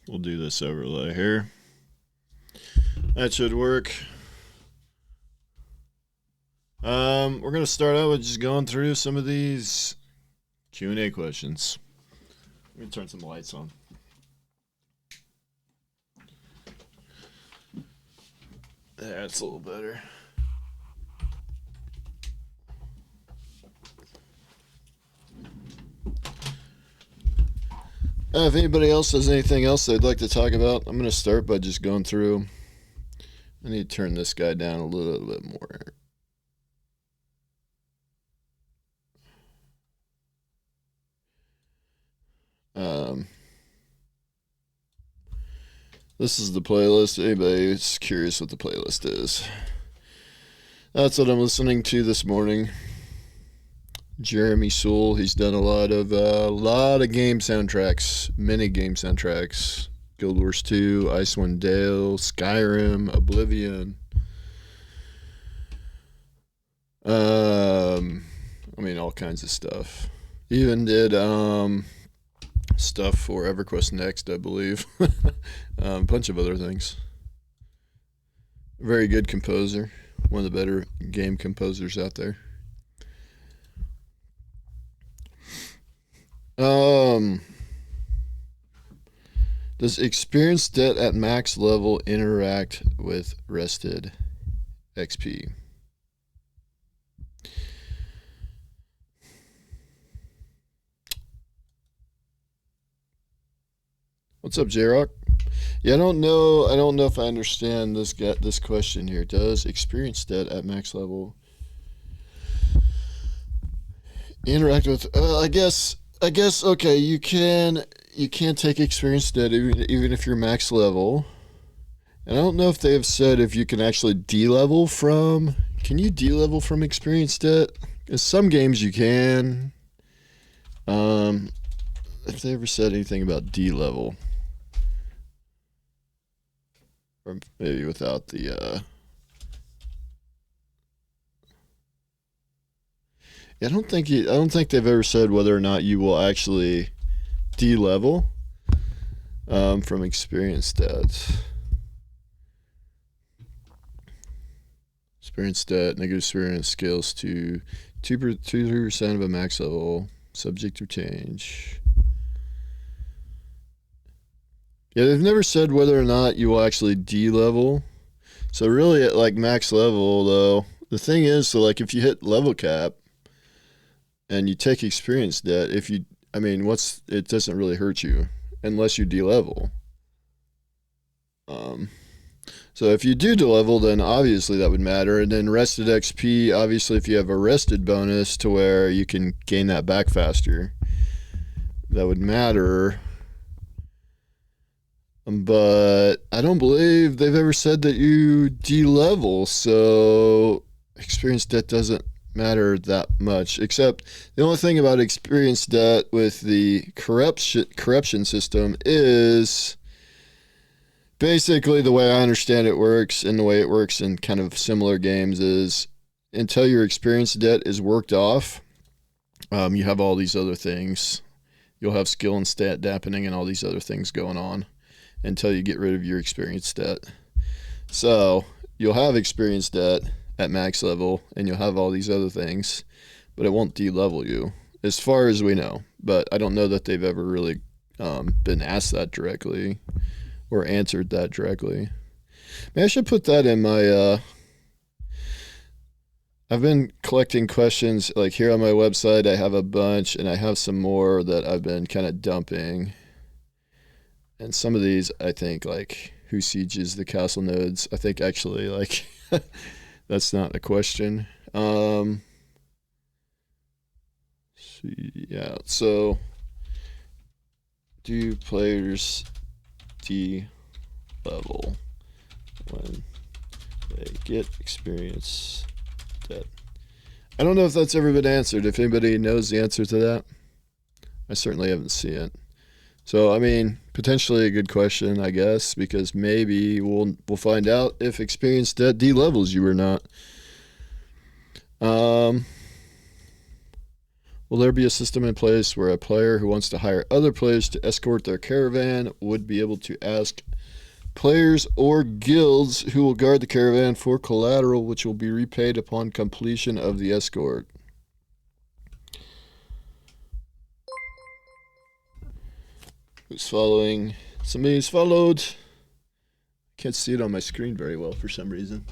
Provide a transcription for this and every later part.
We'll do this overlay here. That should work. We're going to start out with just going through some of these Q&A questions. Let me turn some lights on. That's a little better. If anybody else has anything else they'd like to talk about, I'm going to start by just going through. I need to turn this guy down a little bit more. This is the playlist. Anybody who's curious what the playlist is, that's what I'm listening to this morning. Jeremy Soule, he's done a lot of game soundtracks, many game soundtracks. Guild Wars 2, Icewind Dale, Skyrim, Oblivion. I mean, all kinds of stuff. Even did stuff for EverQuest Next, I believe. A bunch of other things. Very good composer. One of the better game composers out there. Does experience debt at max level interact with rested XP? What's up, J-Rock? Yeah, I don't know if I understand this question here. Does experience debt at max level interact with? I guess okay. You can take experience debt even if you're max level. And I don't know if they have said if you can actually de-level from. Can you de-level from experience debt? In some games you can. If they ever said anything about de-level. Or maybe without the I don't think they've ever said whether or not you will actually de-level from experience stats. Experience stat, negative experience scales to 2% of a max level, subject to change. Yeah, they've never said whether or not you will actually de-level. So really at like max level though, the thing is, so like if you hit level cap and you take experience debt, it doesn't really hurt you unless you de-level. So if you do de-level, then obviously that would matter. And then rested XP, obviously if you have a rested bonus to where you can gain that back faster, that would matter. But I don't believe they've ever said that you de-level, so experience debt doesn't matter that much. Except the only thing about experience debt with the corruption system is basically the way I understand it works, and the way it works in kind of similar games is until your experience debt is worked off, you have all these other things. You'll have skill and stat dampening and all these other things going on until you get rid of your experience debt. So you'll have experience debt at max level and you'll have all these other things, but it won't de-level you as far as we know. But I don't know that they've ever really been asked that directly or answered that directly. Maybe I should put that in my I've been collecting questions like here on my website. I have a bunch and I have some more that I've been kind of dumping. And some of these, I think, like, who sieges the castle nodes? I think, actually, like, that's not a question. Yeah, so, do players de-level when they get experience debt? I don't know if that's ever been answered. If anybody knows the answer to that, I certainly haven't seen it. So, I mean, potentially a good question, I guess, because maybe we'll find out if experience debt de-levels you or not. Will there be a system in place where a player who wants to hire other players to escort their caravan would be able to ask players or guilds who will guard the caravan for collateral, which will be repaid upon completion of the escort? Who's following? Somebody's followed. Can't see it on my screen very well for some reason.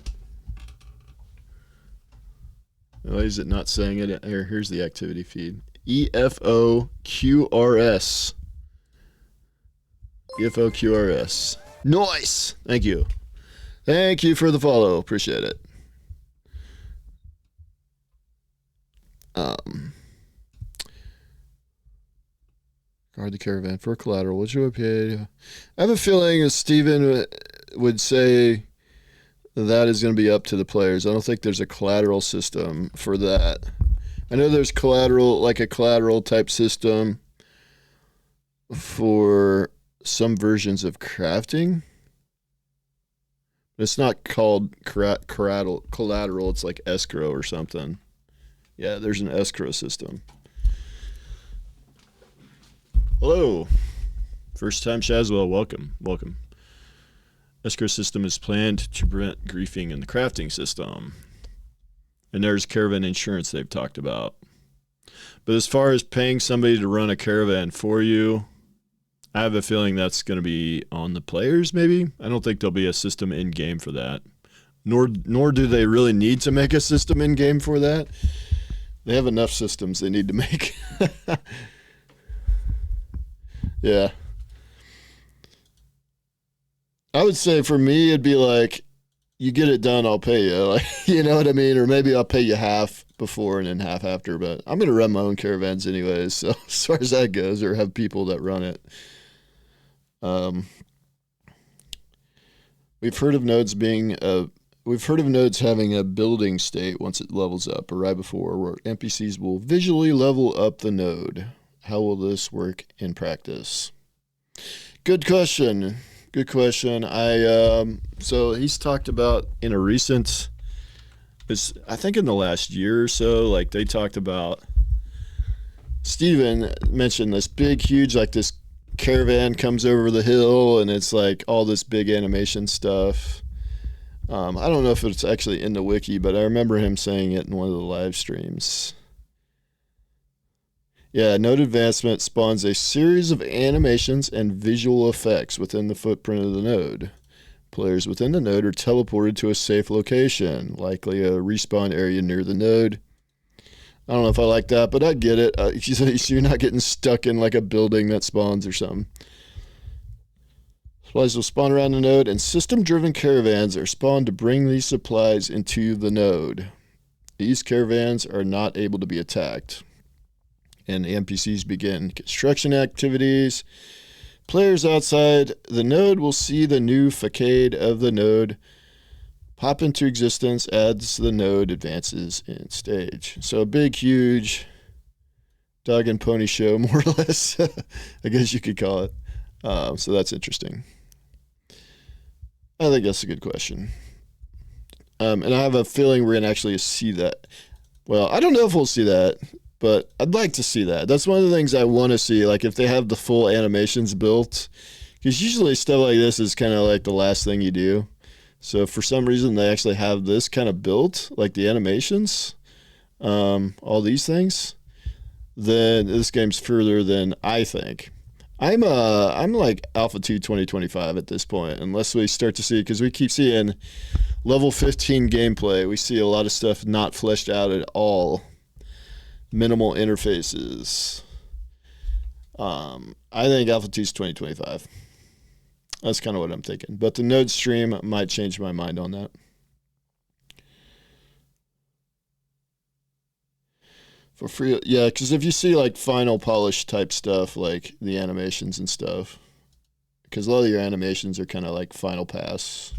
Why is it not saying it? Here's the activity feed. EFOQRS. EFOQRS. Nice! Thank you. Thank you for the follow. Appreciate it. Guard the caravan for collateral. Which would pay? I have a feeling as Steven would say that is going to be up to the players. I don't think there's a collateral system for that. I know there's collateral, like a collateral type system for some versions of crafting. It's not called collateral. It's like escrow or something. Yeah, there's an escrow system. Hello. First time Shazwell, welcome. Welcome. Escrow system is planned to prevent griefing in the crafting system. And there's caravan insurance they've talked about. But as far as paying somebody to run a caravan for you, I have a feeling that's going to be on the players maybe. I don't think there'll be a system in-game for that. Nor do they really need to make a system in-game for that. They have enough systems they need to make. Yeah. I would say for me, it'd be like, you get it done, I'll pay you. Like, you know what I mean? Or maybe I'll pay you half before and then half after. But I'm going to run my own caravans anyways. So as far as that goes, or have people that run it. We've heard of nodes having a building state once it levels up, or right before, where NPCs will visually level up the node. How will this work in practice? Good question. Good question. So he's talked about in a recent, I think in the last year or so, like they talked about, Steven mentioned this big, huge, like this caravan comes over the hill and it's like all this big animation stuff. I don't know if it's actually in the wiki, but I remember him saying it in one of the live streams. Yeah, node advancement spawns a series of animations and visual effects within the footprint of the node. Players within the node are teleported to a safe location, likely a respawn area near the node. I don't know if I like that, but I get it. So you're not getting stuck in like a building that spawns or something. Supplies will spawn around the node, and system-driven caravans are spawned to bring these supplies into the node. These caravans are not able to be attacked, and the NPCs begin construction activities. Players outside the node will see the new facade of the node pop into existence as the node advances in stage. So a big, huge dog and pony show, more or less, I guess you could call it. So that's interesting. I think that's a good question. And I have a feeling we're going to actually see that. Well, I don't know if we'll see that, but I'd like to see that. That's one of the things I want to see, like if they have the full animations built. Because usually stuff like this is kind of like the last thing you do. So if for some reason they actually have this kind of built, like the animations, all these things, then this game's further than I think. I'm like Alpha 2 2025 at this point, unless we start to see, because we keep seeing level 15 gameplay. We see a lot of stuff not fleshed out at all. Minimal interfaces. I think Alpha 2 is 2025. That's kind of what I'm thinking. But the node stream might change my mind on that. For free, yeah, because if you see like final polish type stuff, like the animations and stuff, because a lot of your animations are kind of like final pass,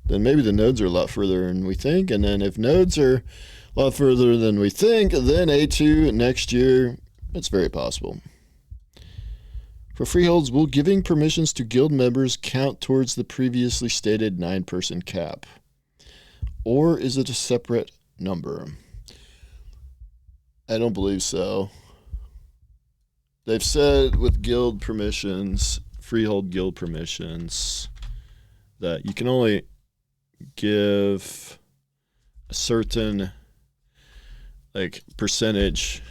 then maybe the nodes are a lot further than we think. And then if nodes are a lot further than we think, then A2 next year, it's very possible. For freeholds, will giving permissions to guild members count towards the previously stated 9-person cap? Or is it a separate number? I don't believe so. They've said with guild permissions, freehold guild permissions, that you can only give a certain like percentage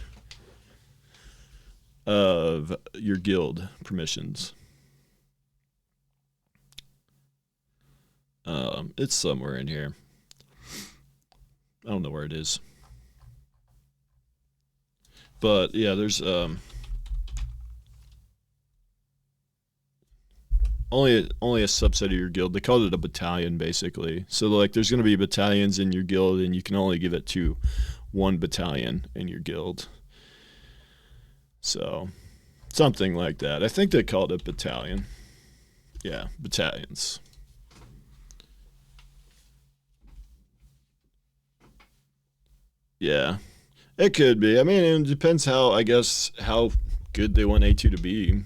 of your guild permissions. It's somewhere in here. I don't know where it is. But yeah, there's only a subset of your guild. They called it a battalion basically. So like there's going to be battalions in your guild and you can only give it to one battalion in your guild. So something like that. I think they called it battalion. Yeah, battalions. Yeah, it could be. I mean, it depends how good they want A2 to be.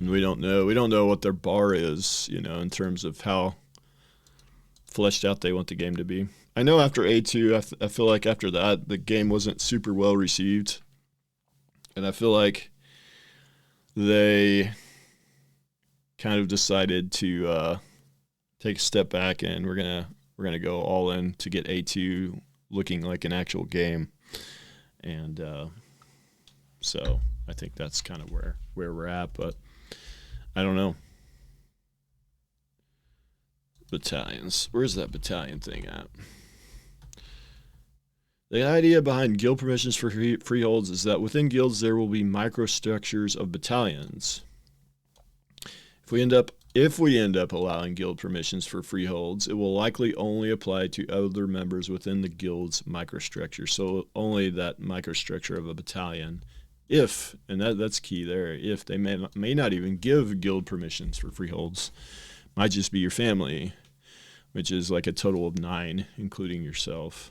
And we don't know. We don't know what their bar is, in terms of how fleshed out they want the game to be. I know after A2, I feel like after that, the game wasn't super well received. And I feel like they kind of decided to take a step back and we're gonna go all in to get A2 looking like an actual game. And so I think that's kind of where we're at, but I don't know. Battalions. Where's that battalion thing at? The idea behind guild permissions for freeholds is that within guilds there will be microstructures of battalions. If we end up allowing guild permissions for freeholds, it will likely only apply to other members within the guild's microstructure. So only that microstructure of a battalion. If, and that's key there, if they may not even give guild permissions for freeholds, might just be your family, which is like a total of 9, including yourself.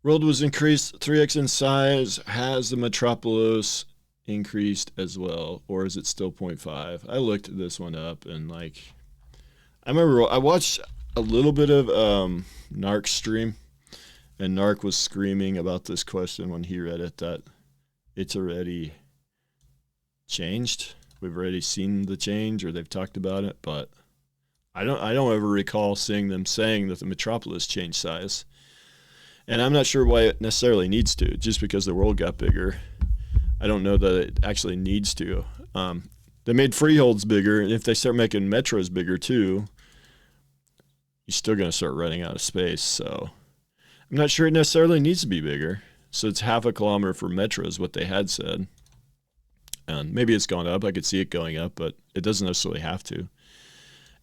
World was increased 3x in size. Has the metropolis increased as well, or is it still 0.5? I looked this one up and I remember I watched a little bit of Narc's stream. And Narc was screaming about this question when he read it, that it's already changed. We've already seen the change, or they've talked about it, but I don't ever recall seeing them saying that the metropolis changed size. And I'm not sure why it necessarily needs to, just because the world got bigger. I don't know that it actually needs to. They made freeholds bigger, and if they start making metros bigger too, you're still going to start running out of space, so I'm not sure it necessarily needs to be bigger. So it's 0.5 kilometer for metros, what they had said. And maybe it's gone up. I could see it going up, but it doesn't necessarily have to.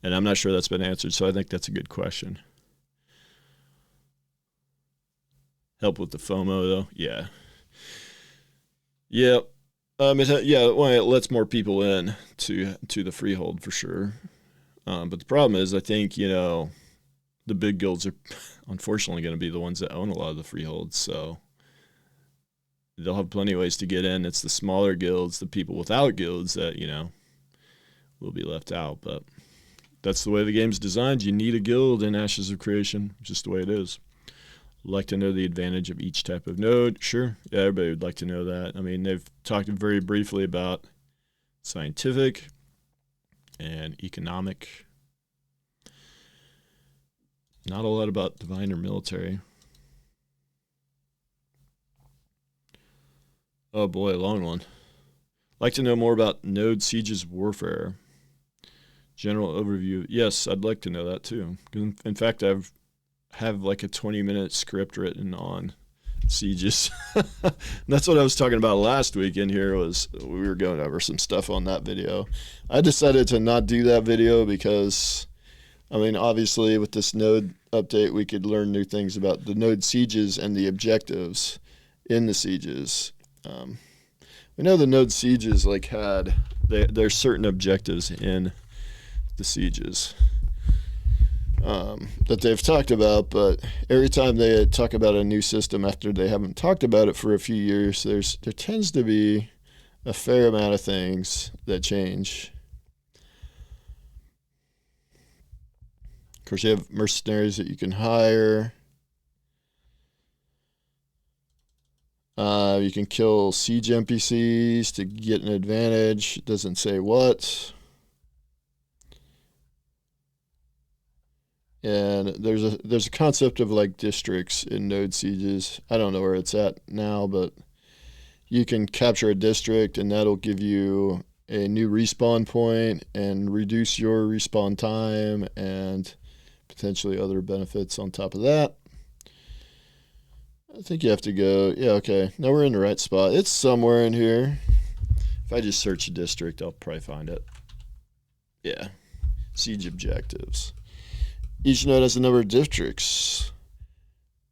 And I'm not sure that's been answered, so I think that's a good question. Help with the FOMO, though? Yeah. Yeah. It lets more people in to the freehold for sure. But the problem is, I think, the big guilds are unfortunately going to be the ones that own a lot of the freeholds, so they'll have plenty of ways to get in. It's the smaller guilds, the people without guilds that, will be left out. But that's the way the game's designed. You need a guild in Ashes of Creation, just the way it is. Like to know the advantage of each type of node? Sure. Yeah, everybody would like to know that. I mean, they've talked very briefly about scientific and economic. Not a lot about divine or military. Oh boy, a long one. Like to know more about node sieges warfare. General overview. Yes, I'd like to know that too. In fact, have like a 20-minute script written on sieges. That's what I was talking about last week in here. We were going over some stuff on that video. I decided to not do that video because, I mean, obviously with this node update, we could learn new things about the node sieges and the objectives in the sieges. We know the node sieges there's certain objectives in the sieges that they've talked about, but every time they talk about a new system after they haven't talked about it for a few years, there tends to be a fair amount of things that change. course, you have mercenaries that you can hire. You can kill siege NPCs to get an advantage. It doesn't say what. And there's a concept of like districts in node sieges. I don't know where it's at now, but you can capture a district and that'll give you a new respawn point and reduce your respawn time and potentially other benefits on top of that. I think you have to go, yeah, okay. Now we're in the right spot. It's somewhere in here. If I just search a district, I'll probably find it. Yeah, siege objectives. Each node has a number of districts.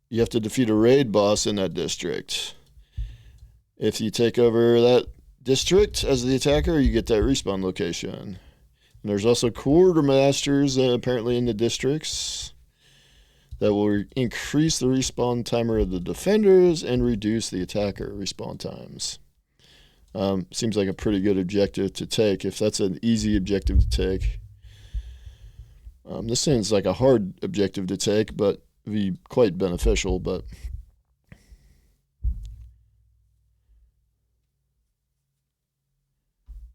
You have to defeat a raid boss in that district. If you take over that district as the attacker, you get that respawn location. And there's also quartermasters apparently in the districts that will increase the respawn timer of the defenders and reduce the attacker respawn times. Seems like a pretty good objective to take if that's an easy objective to take. This seems like a hard objective to take, but be quite beneficial. But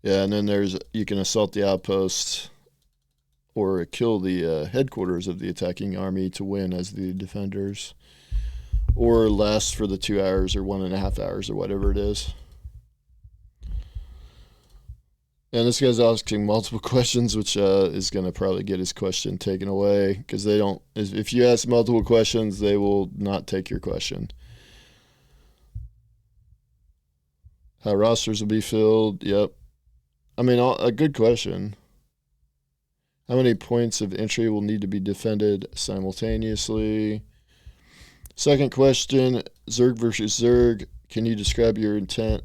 yeah, and then you can assault the outpost or kill the headquarters of the attacking army to win as the defenders, or last for the 2 hours or 1.5 hours or whatever it is. And this guy's asking multiple questions, which is going to probably get his question taken away, because they don't. If you ask multiple questions, they will not take your question. How rosters will be filled? Yep. I mean, a good question. How many points of entry will need to be defended simultaneously? Second question, Zerg versus Zerg. Can you describe your intent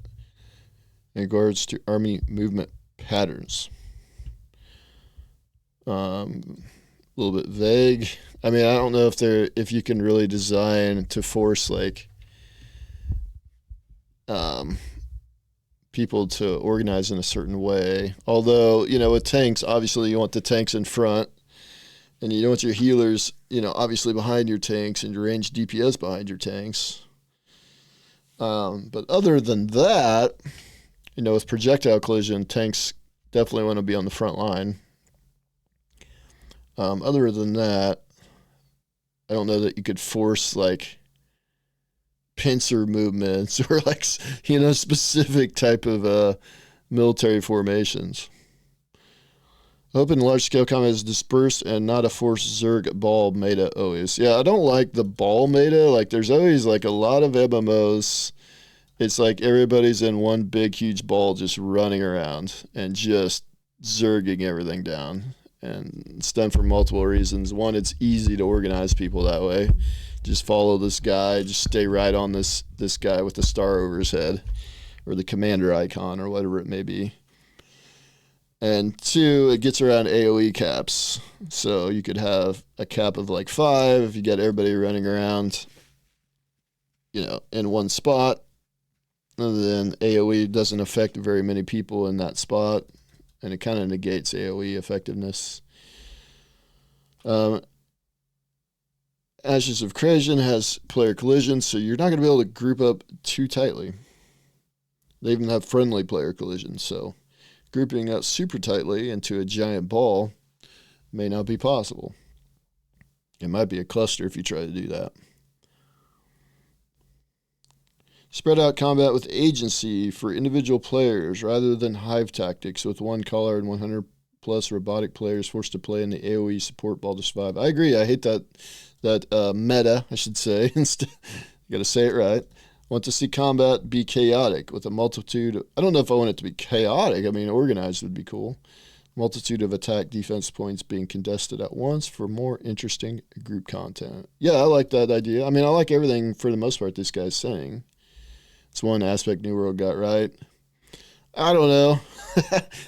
in regards to army movement patterns? A little bit vague. I mean, I don't know if you can really design to force like people to organize in a certain way. Although, with tanks, obviously you want the tanks in front, and you don't want your healers, obviously behind your tanks, and your ranged DPS behind your tanks. But other than that, with projectile collision, tanks definitely want to be on the front line. Other than that, I don't know that you could force like pincer movements or like specific type of military formations. Open large-scale combat is dispersed and not a forced Zerg ball meta always. Yeah, I don't like the ball meta. Like, there's always like a lot of MMOs. It's like everybody's in one big, huge ball just running around and just Zerging everything down. And it's done for multiple reasons. One, it's easy to organize people that way. Just follow this guy. Just stay right on this guy with the star over his head, or the commander icon, or whatever it may be. And two, it gets around AoE caps. So you could have a cap of like 5 if you get everybody running around, in one spot. And then AoE doesn't affect very many people in that spot, and it kind of negates AoE effectiveness. Ashes of Creation has player collision, so you're not going to be able to group up too tightly. They even have friendly player collision, so grouping up super tightly into a giant ball may not be possible. It might be a cluster if you try to do that. Spread out combat with agency for individual players rather than hive tactics with one caller and 100 plus robotic players forced to play in the AoE support Baldur's 5. I agree. I hate that meta, I should say. Instead, you got to say it right. I want to see combat be chaotic with a multitude. I don't know if I want it to be chaotic. I mean, organized would be cool. Multitude of attack defense points being contested at once for more interesting group content. Yeah, I like that idea. I mean, I like everything for the most part this guy's saying. It's one aspect New World got right. I don't know.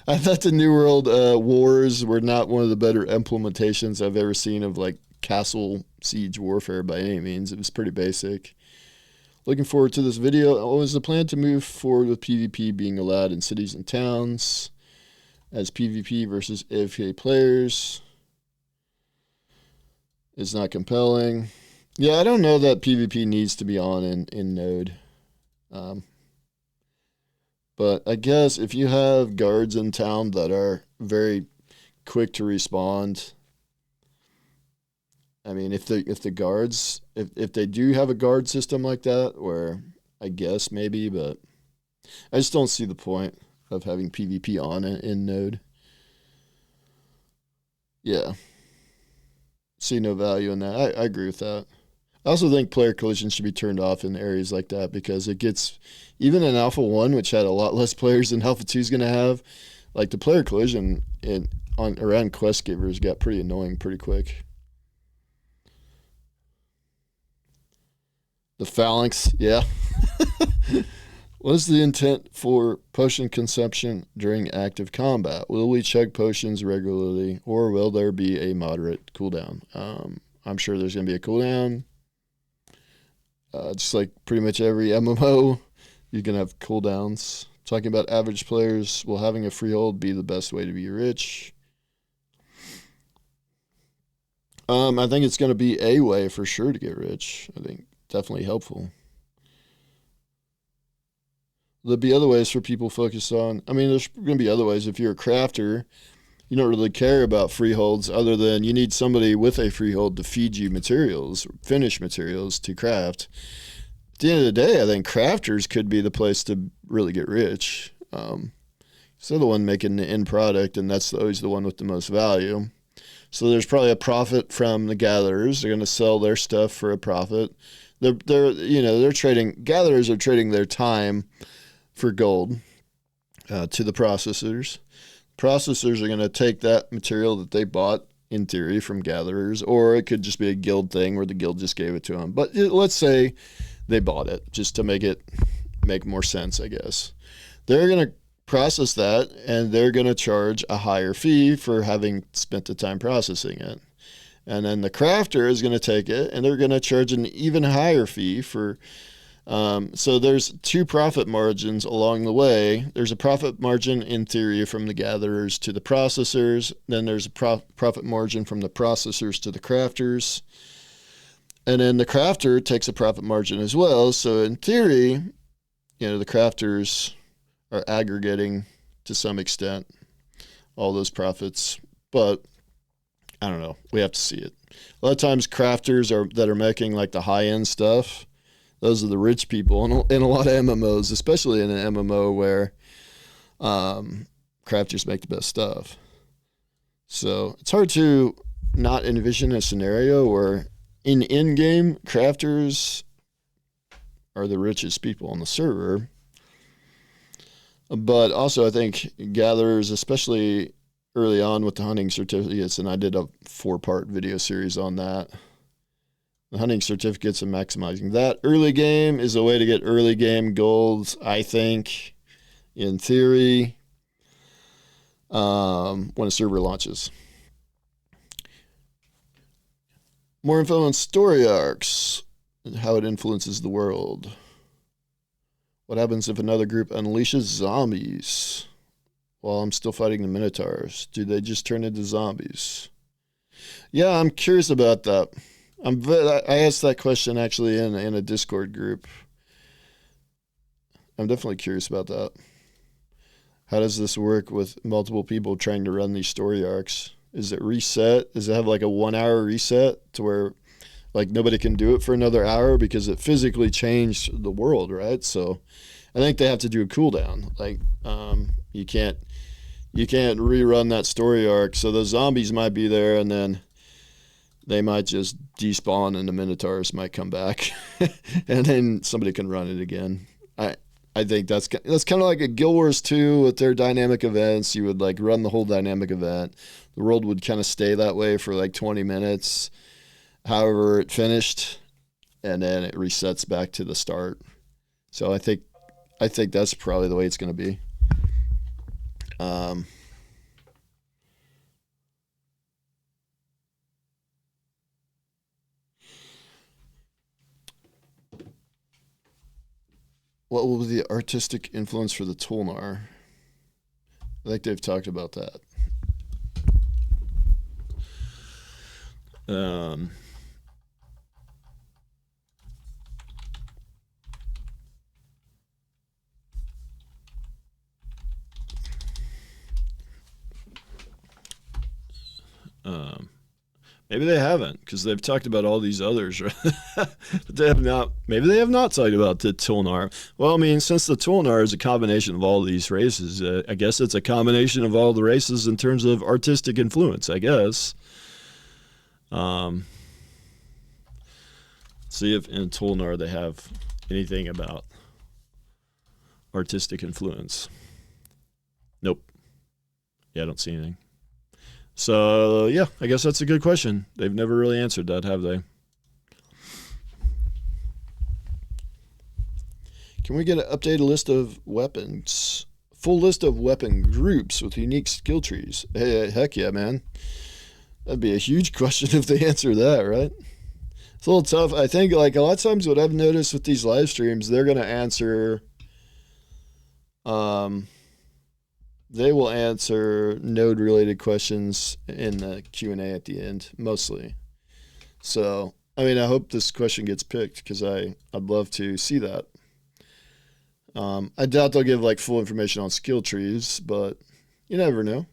I thought the New World wars were not one of the better implementations I've ever seen of like castle siege warfare by any means. It was pretty basic. Looking forward to this video. Was the plan to move forward with PvP being allowed in cities and towns as PvP versus AFK players? It's not compelling. Yeah, I don't know that PvP needs to be on in Node. But I guess if you have guards in town that are very quick to respond, I mean, if the guards, if they do have a guard system like that, where I guess maybe, but I just don't see the point of having PvP on in Node. Yeah. See no value in that. I agree with that. I also think player collision should be turned off in areas like that because it gets, even in Alpha 1, which had a lot less players than Alpha 2 is going to have, like the player collision around quest givers got pretty annoying pretty quick. The phalanx, yeah. What is the intent for potion consumption during active combat? Will we chug potions regularly, or will there be a moderate cooldown? I'm sure there's going to be a cooldown. Just like pretty much every MMO, you can have cooldowns. Talking about average players, will having a freehold be the best way to be rich? I think it's going to be a way for sure to get rich. I think definitely helpful. There'll be other ways for people focused on. I mean, there's going to be other ways. If you're a crafter, you don't really care about freeholds other than you need somebody with a freehold to feed you materials, finished materials to craft. At the end of the day, I think crafters could be the place to really get rich. So they're the one making the end product, and that's always the one with the most value. So there's probably a profit from the gatherers. They're going to sell their stuff for a profit. They're trading. Gatherers are trading their time for gold to the processors. Processors are going to take that material that they bought, in theory, from gatherers, or it could just be a guild thing where the guild just gave it to them. But let's say they bought it just to make more sense, I guess. They're going to process that, and they're going to charge a higher fee for having spent the time processing it. And then the crafter is going to take it, and they're going to charge an even higher fee for. So there's two profit margins along the way. There's a profit margin in theory from the gatherers to the processors. Then there's a profit margin from the processors to the crafters. And then the crafter takes a profit margin as well. So in theory, the crafters are aggregating to some extent all those profits. But I don't know. We have to see it. A lot of times crafters that are making like the high-end stuff, those are the rich people in a lot of MMOs, especially in an MMO where crafters make the best stuff. So it's hard to not envision a scenario where in-game crafters are the richest people on the server. But also I think gatherers, especially early on with the hunting certificates, and I did a 4-part video series on that. The hunting certificates and maximizing that. Early game is a way to get early game golds, I think, in theory, when a server launches. More info on story arcs and how it influences the world. What happens if another group unleashes zombies while I'm still fighting the Minotaurs? Do they just turn into zombies? Yeah, I'm curious about that. I asked that question actually in a Discord group. I'm definitely curious about that. How does this work with multiple people trying to run these story arcs? Is it reset? Does it have like a 1-hour reset to where like nobody can do it for another hour because it physically changed the world, right? So I think they have to do a cooldown. Like you can't rerun that story arc. So the zombies might be there and then they might just despawn and the Minotaurs might come back and then somebody can run it again. I think that's kind of like a Guild Wars 2 with their dynamic events. You would like run the whole dynamic event. The world would kind of stay that way for like 20 minutes, however it finished, and then it resets back to the start. So I think that's probably the way it's going to be. What will be the artistic influence for the Tolnar? I think they've talked about that. Maybe they haven't, because they've talked about all these others, right? But they have not. Maybe they have not talked about the Tulnar. Well, I mean, since the Tulnar is a combination of all these races, I guess it's a combination of all the races in terms of artistic influence, I guess. See if in Tulnar they have anything about artistic influence. Nope. Yeah, I don't see anything. So, yeah, I guess that's a good question. They've never really answered that, have they? Can we get an updated list of weapons? Full list of weapon groups with unique skill trees. Hey, heck yeah, man. That'd be a huge question if they answer that, right? It's a little tough. I think, like, a lot of times what I've noticed with these live streams, they're going to answer... They will answer node-related questions in the Q&A at the end, mostly. So, I mean, I hope this question gets picked, because I'd love to see that. I doubt they'll give, like, full information on skill trees, but you never know.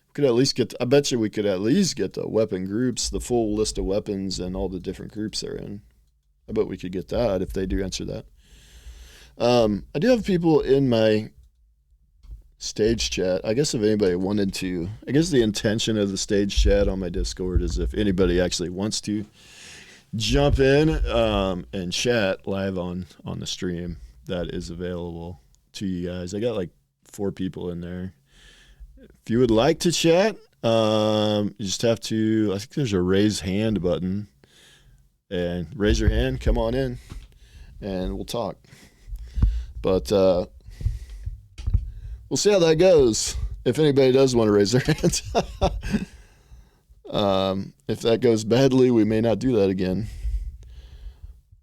We could at least get... I bet you we could at least get the weapon groups, the full list of weapons and all the different groups they're in. I bet we could get that if they do answer that. I do have people in my... stage chat. I guess if anybody wanted to, I guess the intention of the stage chat on my Discord is if anybody actually wants to jump in and chat live on the stream, that is available to you guys. I got like 4 people in there. If you would like to chat, you just have to, I think there's a raise hand button, and raise your hand, come on in, and we'll talk. But we'll see how that goes. If anybody does want to raise their hand. If that goes badly, we may not do that again.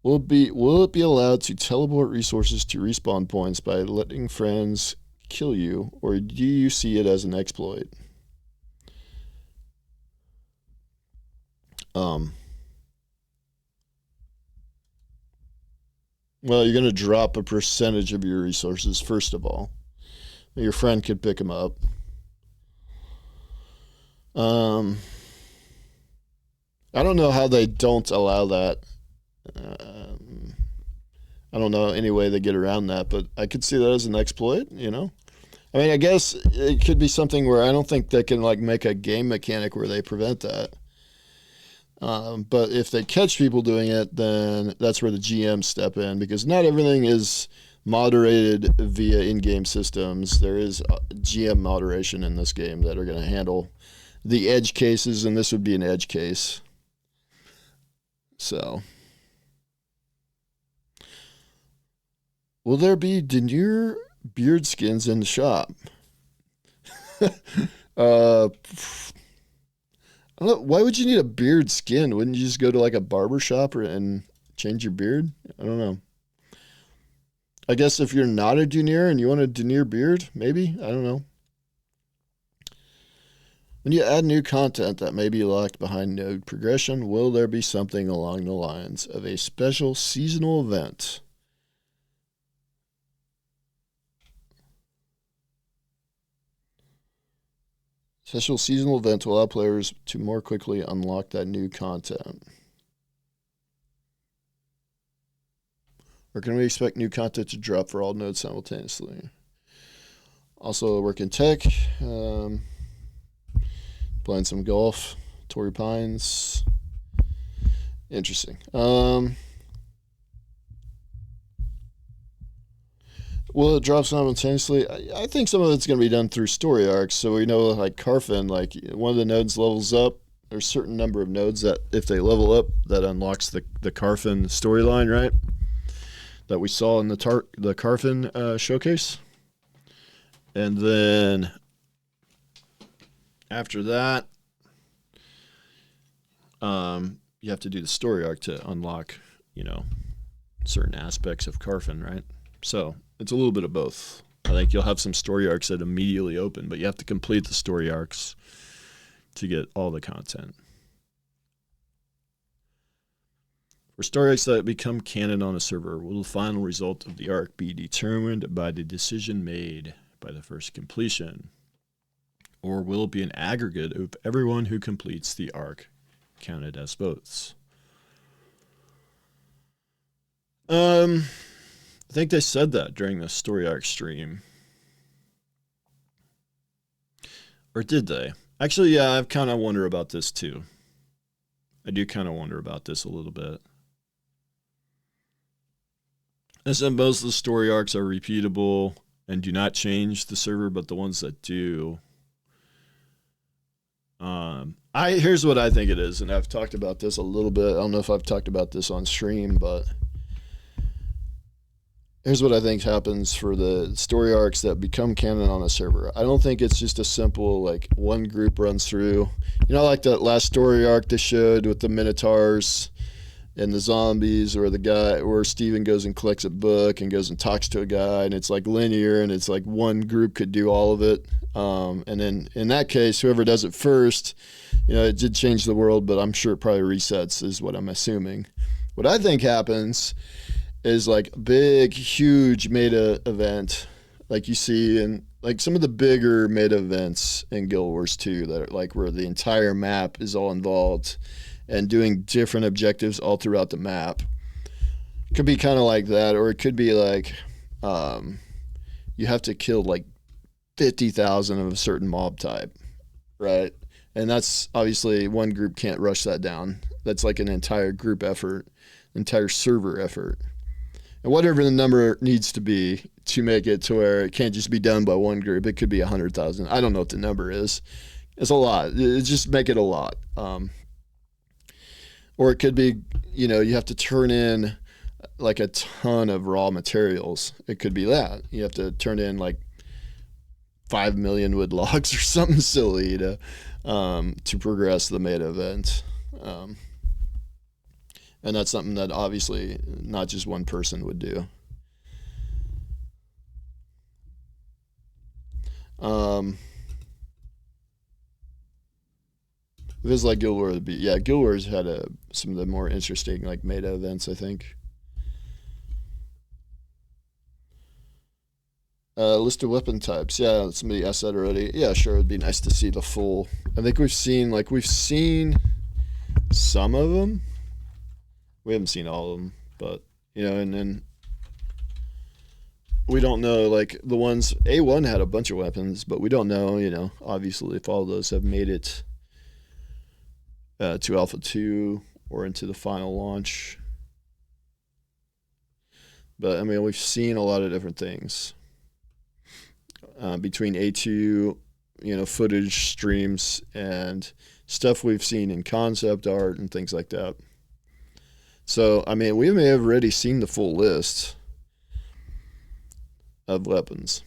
Will it be allowed to teleport resources to respawn points by letting friends kill you, or do you see it as an exploit? Well, you're going to drop a percentage of your resources, first of all. Your friend could pick them up. I don't know how they don't allow that. I don't know any way they get around that, but I could see that as an exploit, you know? I mean, I guess it could be something where I don't think they can, like, make a game mechanic where they prevent that. But if they catch people doing it, then that's where the GMs step in, because not everything is moderated via in-game systems. There is GM moderation in this game that are going to handle the edge cases, and this would be an edge case. So, will there be denier beard skins in the shop? I don't know. Why would you need a beard skin? Wouldn't you just go to like a barber shop and change your beard? I don't know. I guess if you're not a denier and you want a denier beard, maybe. I don't know. When you add new content that may be locked behind node progression, will there be something along the lines of a special seasonal event? Special seasonal event to allow players to more quickly unlock that new content. Or can we expect new content to drop for all nodes simultaneously? Also, work in tech. Playing some golf. Torrey Pines. Interesting. Will it drop simultaneously? I think some of it's going to be done through story arcs. So we know, like Carfin, like one of the nodes levels up. There's a certain number of nodes that if they level up, that unlocks the Carfin storyline, right? That we saw in the Carfin showcase. And then after that, you have to do the story arc to unlock, certain aspects of Carfin, right? So it's a little bit of both. I think you'll have some story arcs that immediately open, but you have to complete the story arcs to get all the content. For story arcs that become canon on a server, will the final result of the arc be determined by the decision made by the first completion? or will it be an aggregate of everyone who completes the arc counted as votes? I think they said that during the story arc stream. Or did they? Actually, yeah, I kind of wonder about this too. I do kind of wonder about this a little bit. And so most of the story arcs are repeatable and do not change the server, but the ones that do, here's what I think it is, and I've talked about this a little bit. I don't know if I've talked about this on stream, but here's what I think happens for the story arcs that become canon on a server. I don't think it's just a simple, like, one group runs through. You know, like that last story arc they showed with the Minotaurs and the zombies, or the guy, or Steven goes and collects a book and goes and talks to a guy, and it's like linear, and it's like one group could do all of it. And then in that case, whoever does it first, you know, it did change the world, but I'm sure it probably resets, is what I'm assuming. What I think happens is like big, huge meta event, like you see in like some of the bigger meta events in Guild Wars 2 that are like where the entire map is all involved and doing different objectives all throughout the map. It could be kind of like that, or it could be like you have to kill like 50,000 of a certain mob type, right? And that's obviously one group can't rush that down. That's like an entire group effort, entire server effort. And whatever the number needs to be to make it to where it can't just be done by one group. It could be 100,000. I don't know what the number is. It's a lot. Just make it a lot. Or it could be, you know, you have to turn in like a ton of raw materials. It could be that. You have to turn in like 5 million wood logs or something silly to progress the meta event. And that's something that obviously not just one person would do. If it's like Guild Wars, yeah, Guild Wars had some of the more interesting like meta events, I think. List of weapon types. Yeah, somebody asked that already. Yeah, sure, it'd be nice to see the full. I think we've seen some of them. We haven't seen all of them, but, you know, and then we don't know, like, the ones, A1 had a bunch of weapons, but we don't know, you know, obviously if all of those have made it to Alpha 2 or into the final launch. But, I mean, we've seen a lot of different things between A2, you know, footage streams and stuff we've seen in concept art and things like that. So, I mean, we may have already seen the full list of weapons.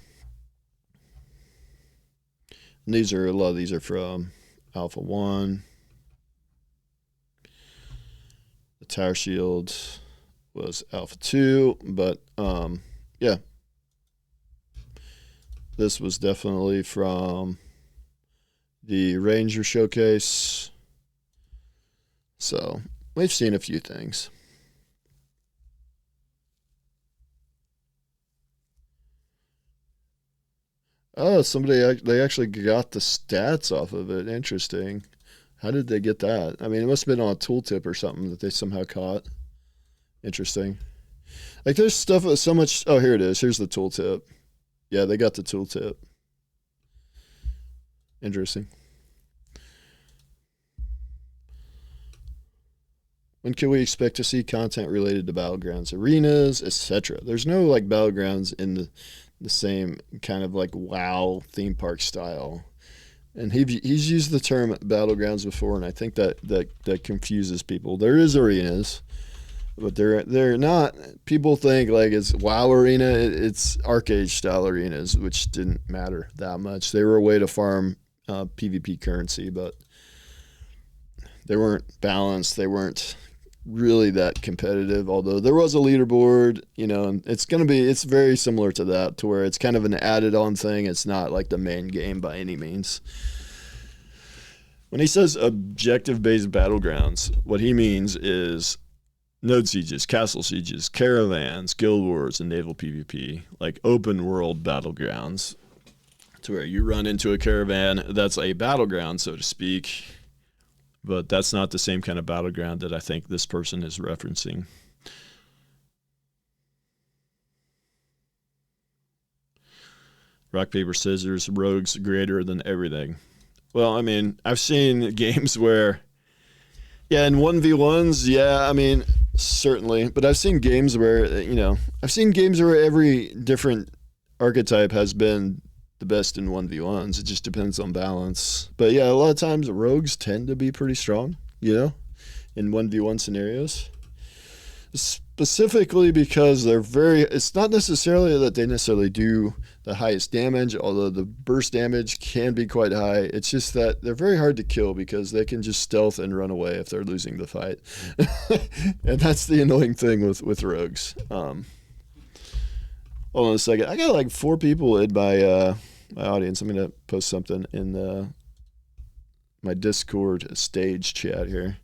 And a lot of these are from Alpha 1. The Tower Shield was Alpha 2, but, yeah. This was definitely from the Ranger Showcase. So, we've seen a few things. Oh, they actually got the stats off of it. Interesting. How did they get that? I mean, it must have been on a tooltip or something that they somehow caught. Interesting. Like, there's stuff so much. Oh, here it is. Here's the tooltip. Yeah, they got the tooltip. Interesting. When can we expect to see content related to Battlegrounds, arenas, etc.? There's no like Battlegrounds in the same kind of like WoW theme park style. And he's used the term Battlegrounds before, and I think that confuses people. There is arenas, but they're not. People think like it's WoW arena. It's Arcade style arenas, which didn't matter that much. They were a way to farm PvP currency, but they weren't balanced. They weren't really that competitive, although there was a leaderboard, you know, and it's very similar to that, to where it's kind of an added on thing. It's not like the main game by any means. When he says objective based battlegrounds, what he means is node sieges, castle sieges, caravans, guild wars, and naval PvP, like open world battlegrounds, to where you run into a caravan that's a battleground, so to speak, but that's not the same kind of battleground that I think this person is referencing. Rock, paper, scissors, rogues greater than everything. Well, I mean, I've seen games where, yeah, in 1v1s, yeah, I mean, certainly. But I've seen games where, you know, I've seen games where every different archetype has been the best in 1v1s. It just depends on balance. But yeah, a lot of times rogues tend to be pretty strong, you know, in 1v1 scenarios. Specifically because they're very, it's not necessarily that they necessarily do the highest damage, although the burst damage can be quite high. It's just that they're very hard to kill because they can just stealth and run away if they're losing the fight. And that's the annoying thing with rogues. Hold on a second. I got like 4 people in my audience. I'm going to post something in my Discord stage chat here.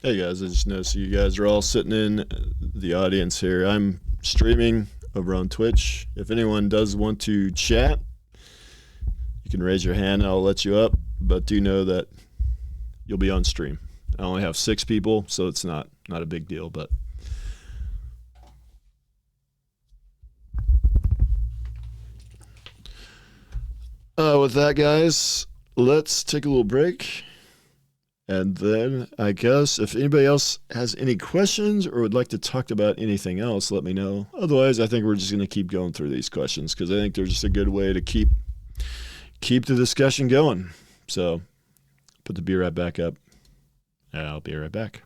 Hey guys, I just noticed you guys are all sitting in the audience here. I'm streaming over on Twitch. If anyone does want to chat, you can raise your hand. I'll let you up, but do know that you'll be on stream. I only have 6 people, so it's not a big deal, but with that, guys, let's take a little break. And then I guess if anybody else has any questions or would like to talk about anything else, let me know. Otherwise, I think we're just going to keep going through these questions because I think they're just a good way to keep the discussion going. So put the beer right back up. And I'll be right back.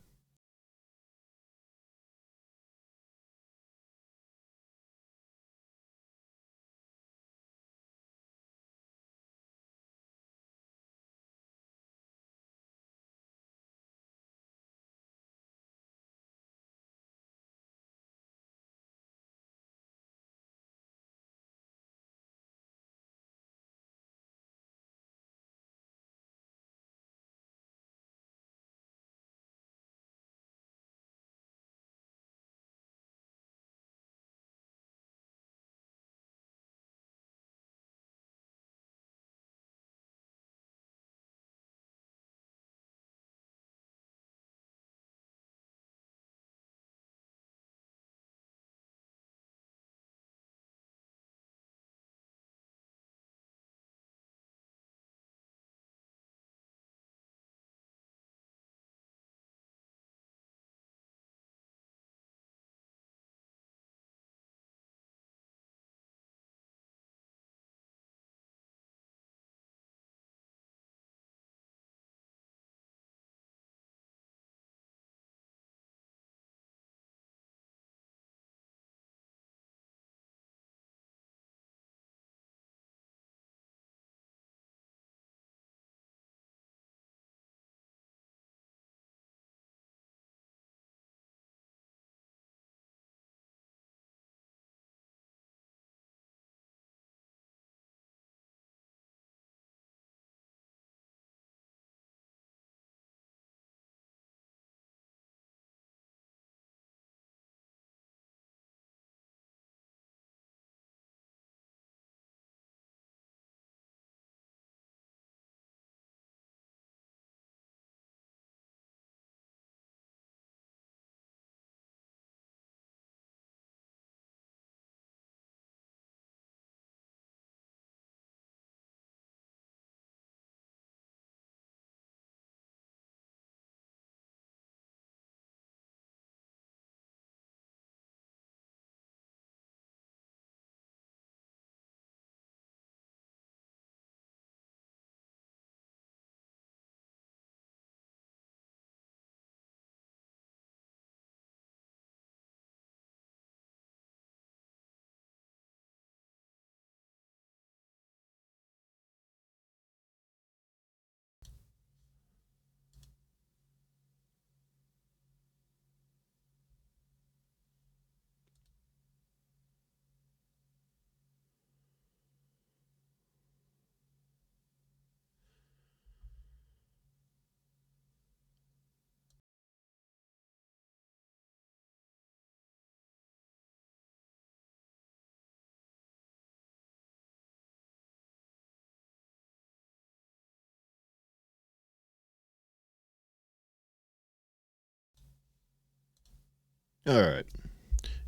All right.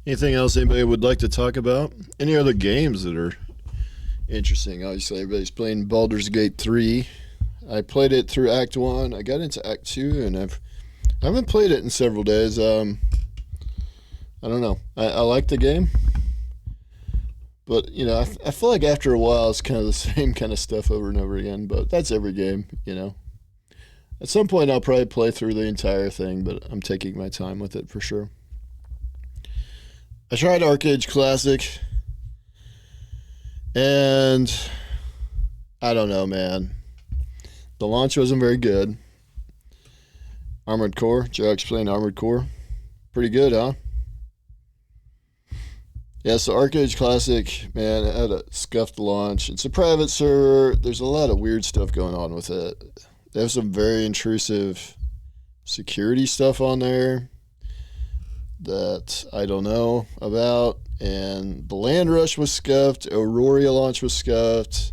Anything else anybody would like to talk about? Any other games that are interesting? Obviously, everybody's playing Baldur's Gate 3. I played it through Act 1. I got into Act 2, and I haven't played it in several days. I don't know. I like the game, but, you know, I feel like after a while it's kind of the same kind of stuff over and over again, but that's every game, you know. At some point I'll probably play through the entire thing, but I'm taking my time with it for sure. I tried Arcade Classic, and I don't know, man. The launch wasn't very good. Armored Core. Joe explained Armored Core. Pretty good, huh? Yeah, so Arcade Classic, man, it had a scuffed launch. It's a private server. There's a lot of weird stuff going on with it. They have some very intrusive security stuff on there that I don't know about. And the Land Rush was scuffed. Aurora launch was scuffed.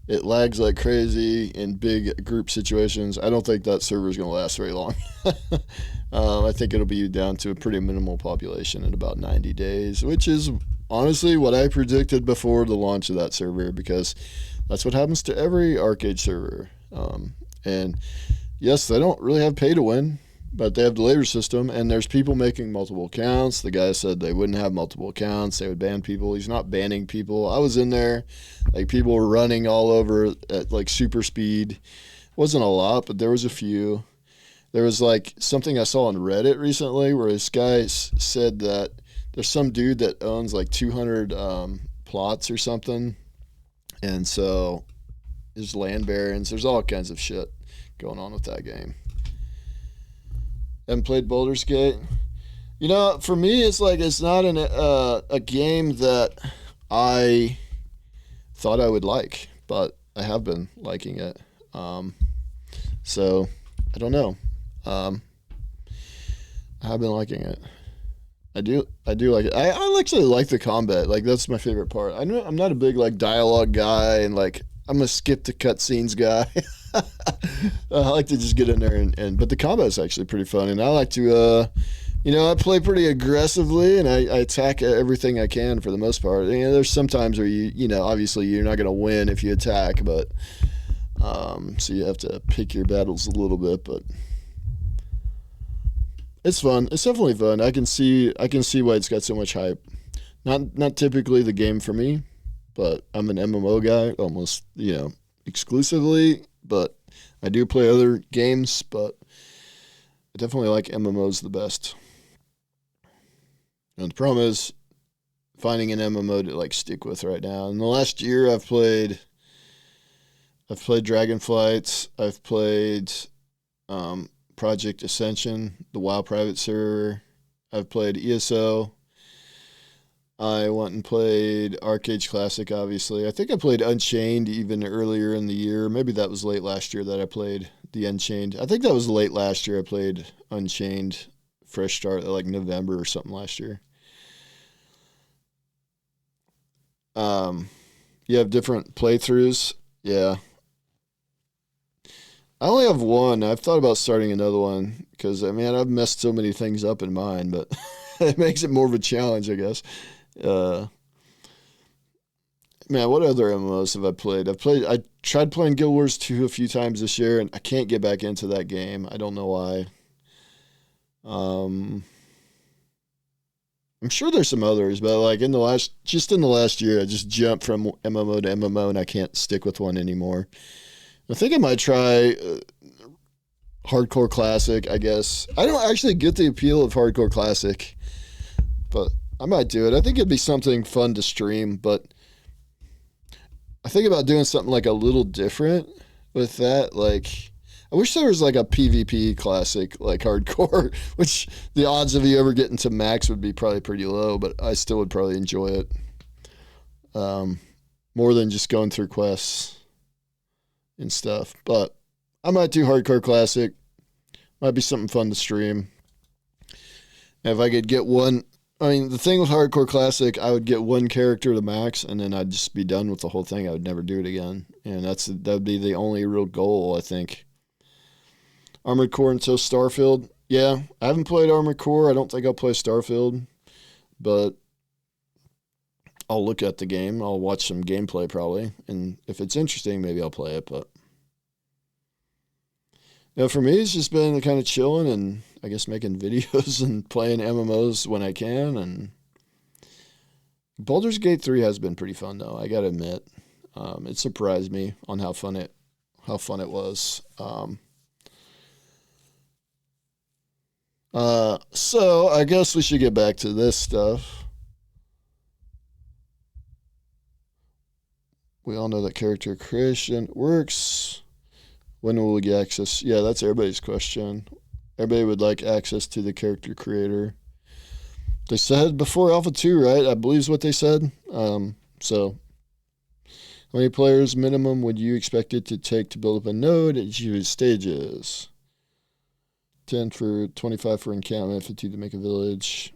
It lags like crazy in big group situations. I don't think that server is going to last very long. I think it'll be down to a pretty minimal population in about 90 days, which is honestly what I predicted before the launch of that server, because that's what happens to every arcade server. And yes, they don't really have pay to win, but they have the labor system, and there's people making multiple accounts. The guy said they wouldn't have multiple accounts. They would ban people. He's not banning people. I was in there. Like, people were running all over at, like, super speed. Wasn't a lot, but there was a few. There was, like, something I saw on Reddit recently where this guy said that there's some dude that owns, like, 200 plots or something. And so there's land barons. There's all kinds of shit going on with that game. Haven't played Baldur's Gate. You know, for me, it's like it's not a game that I thought I would like, but I have been liking it. So I don't know. I have been liking it. I do like it. I actually like the combat. Like, that's my favorite part. I'm not a big, like, dialogue guy, and, like, I'm a skip to cutscenes guy. I like to just get in there and but the combat's actually pretty fun, and I like to I play pretty aggressively, and I attack everything I can for the most part. You know, there's some times where you know, obviously you're not going to win if you attack, but so you have to pick your battles a little bit, but it's fun. It's definitely fun. I can see why it's got so much hype. Not typically the game for me, but I'm an MMO guy almost, you know, exclusively, but I do play other games, but I definitely like MMOs the best. And the problem is finding an MMO to, like, stick with right now. In the last year, I've played Dragonflight. I've played Project Ascension, the WoW private server. I've played ESO. I went and played Arcade Classic, obviously. I think I played Unchained even earlier in the year. Maybe that was late last year that I played the Unchained. I think that was late last year I played Unchained. Fresh start, like November or something last year. You have different playthroughs. Yeah. I only have one. I've thought about starting another one because, I mean, I've messed so many things up in mine, but it makes it more of a challenge, I guess. Man, what other MMOs have I played? I tried playing Guild Wars 2 a few times this year, and I can't get back into that game. I don't know why. I'm sure there's some others, but, like, in the last year, I just jumped from MMO to MMO, and I can't stick with one anymore. I think I might try Hardcore Classic, I guess. I don't actually get the appeal of Hardcore Classic, but I might do it. I think it'd be something fun to stream, but I think about doing something, like, a little different with that. Like, I wish there was, like, a PvP Classic, like Hardcore, which the odds of you ever getting to max would be probably pretty low, but I still would probably enjoy it more than just going through quests and stuff. But I might do Hardcore Classic. Might be something fun to stream. And if I could get one, I mean, the thing with Hardcore Classic, I would get one character to max, and then I'd just be done with the whole thing. I would never do it again. And that would be the only real goal, I think. Armored Core until Starfield. Yeah, I haven't played Armored Core. I don't think I'll play Starfield, but I'll look at the game. I'll watch some gameplay probably, and if it's interesting, maybe I'll play it. But for me, it's just been kind of chilling and I guess making videos and playing MMOs when I can. And Baldur's Gate 3 has been pretty fun though. I gotta admit, it surprised me on how fun it was. So I guess we should get back to this stuff. We all know that character creation works. When will we get access? Yeah, that's everybody's question. Everybody would like access to the character creator. They said before Alpha 2, right? I believe is what they said. So how many players minimum would you expect it to take to build up a node at each of its stages? 10 for 25 for encampment, 50 to make a village.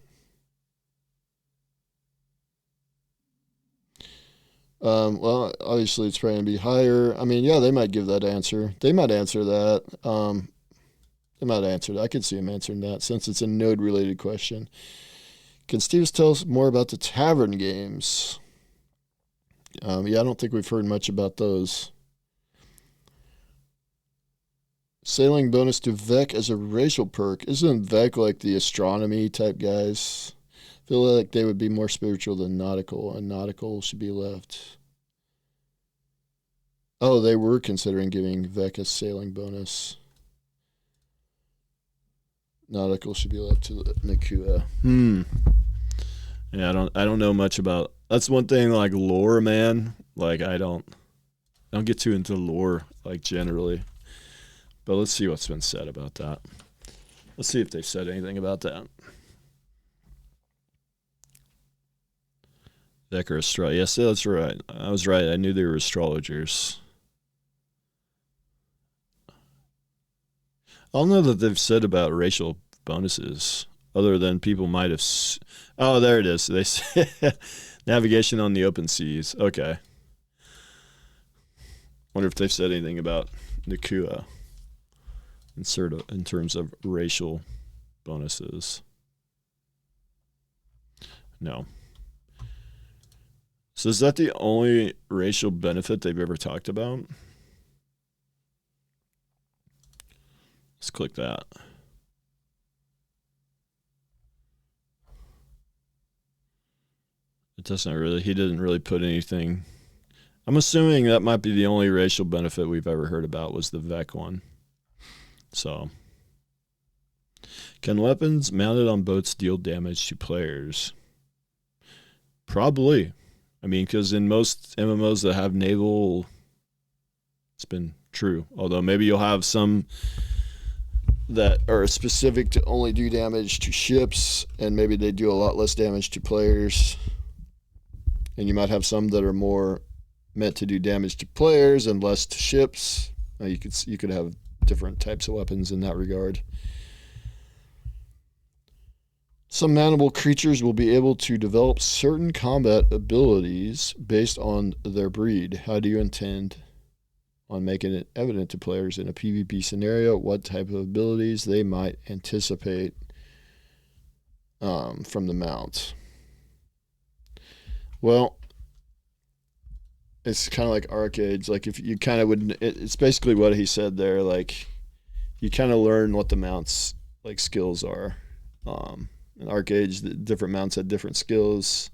Well, obviously it's probably going to be higher. I mean, yeah, they might give that answer. They might answer that. They might answer that. I could see them answering that since it's a node-related question. Can Steve tell us more about the tavern games? Yeah, I don't think we've heard much about those. Sailing bonus to Vec as a racial perk. Isn't Vec like the astronomy type guys? I feel like they would be more spiritual than nautical, and nautical should be left. Oh, they were considering giving Vec a sailing bonus. Nautical should be left to Nakua. Yeah, I don't know much about. That's one thing, like lore, man. Like I don't get too into lore, like generally. But let's see what's been said about that. Let's see if they've said anything about that. Decker astrologer. Yes, that's right. I was right. I knew they were astrologers. I don't know that they've said about racial bonuses, other than people might have. Oh, there it is. They say navigation on the open seas. Okay. Wonder if they've said anything about Nakua in terms of racial bonuses. No. So is that the only racial benefit they've ever talked about? Let's click that. It doesn't really, he didn't really put anything. I'm assuming that might be the only racial benefit we've ever heard about was the Vec one. So, can weapons mounted on boats deal damage to players? Probably. I mean, because in most MMOs that have naval, it's been true. Although maybe you'll have some that are specific to only do damage to ships, and maybe they do a lot less damage to players. And you might have some that are more meant to do damage to players and less to ships. You could have different types of weapons in that regard. Some mountable creatures will be able to develop certain combat abilities based on their breed. How do you intend on making it evident to players in a PvP scenario what type of abilities they might anticipate from the mount? Well, it's kind of like arcades. Like if you kind of would, it's basically what he said there. Like you kind of learn what the mounts like skills are. In arcades, the different mounts had different skills,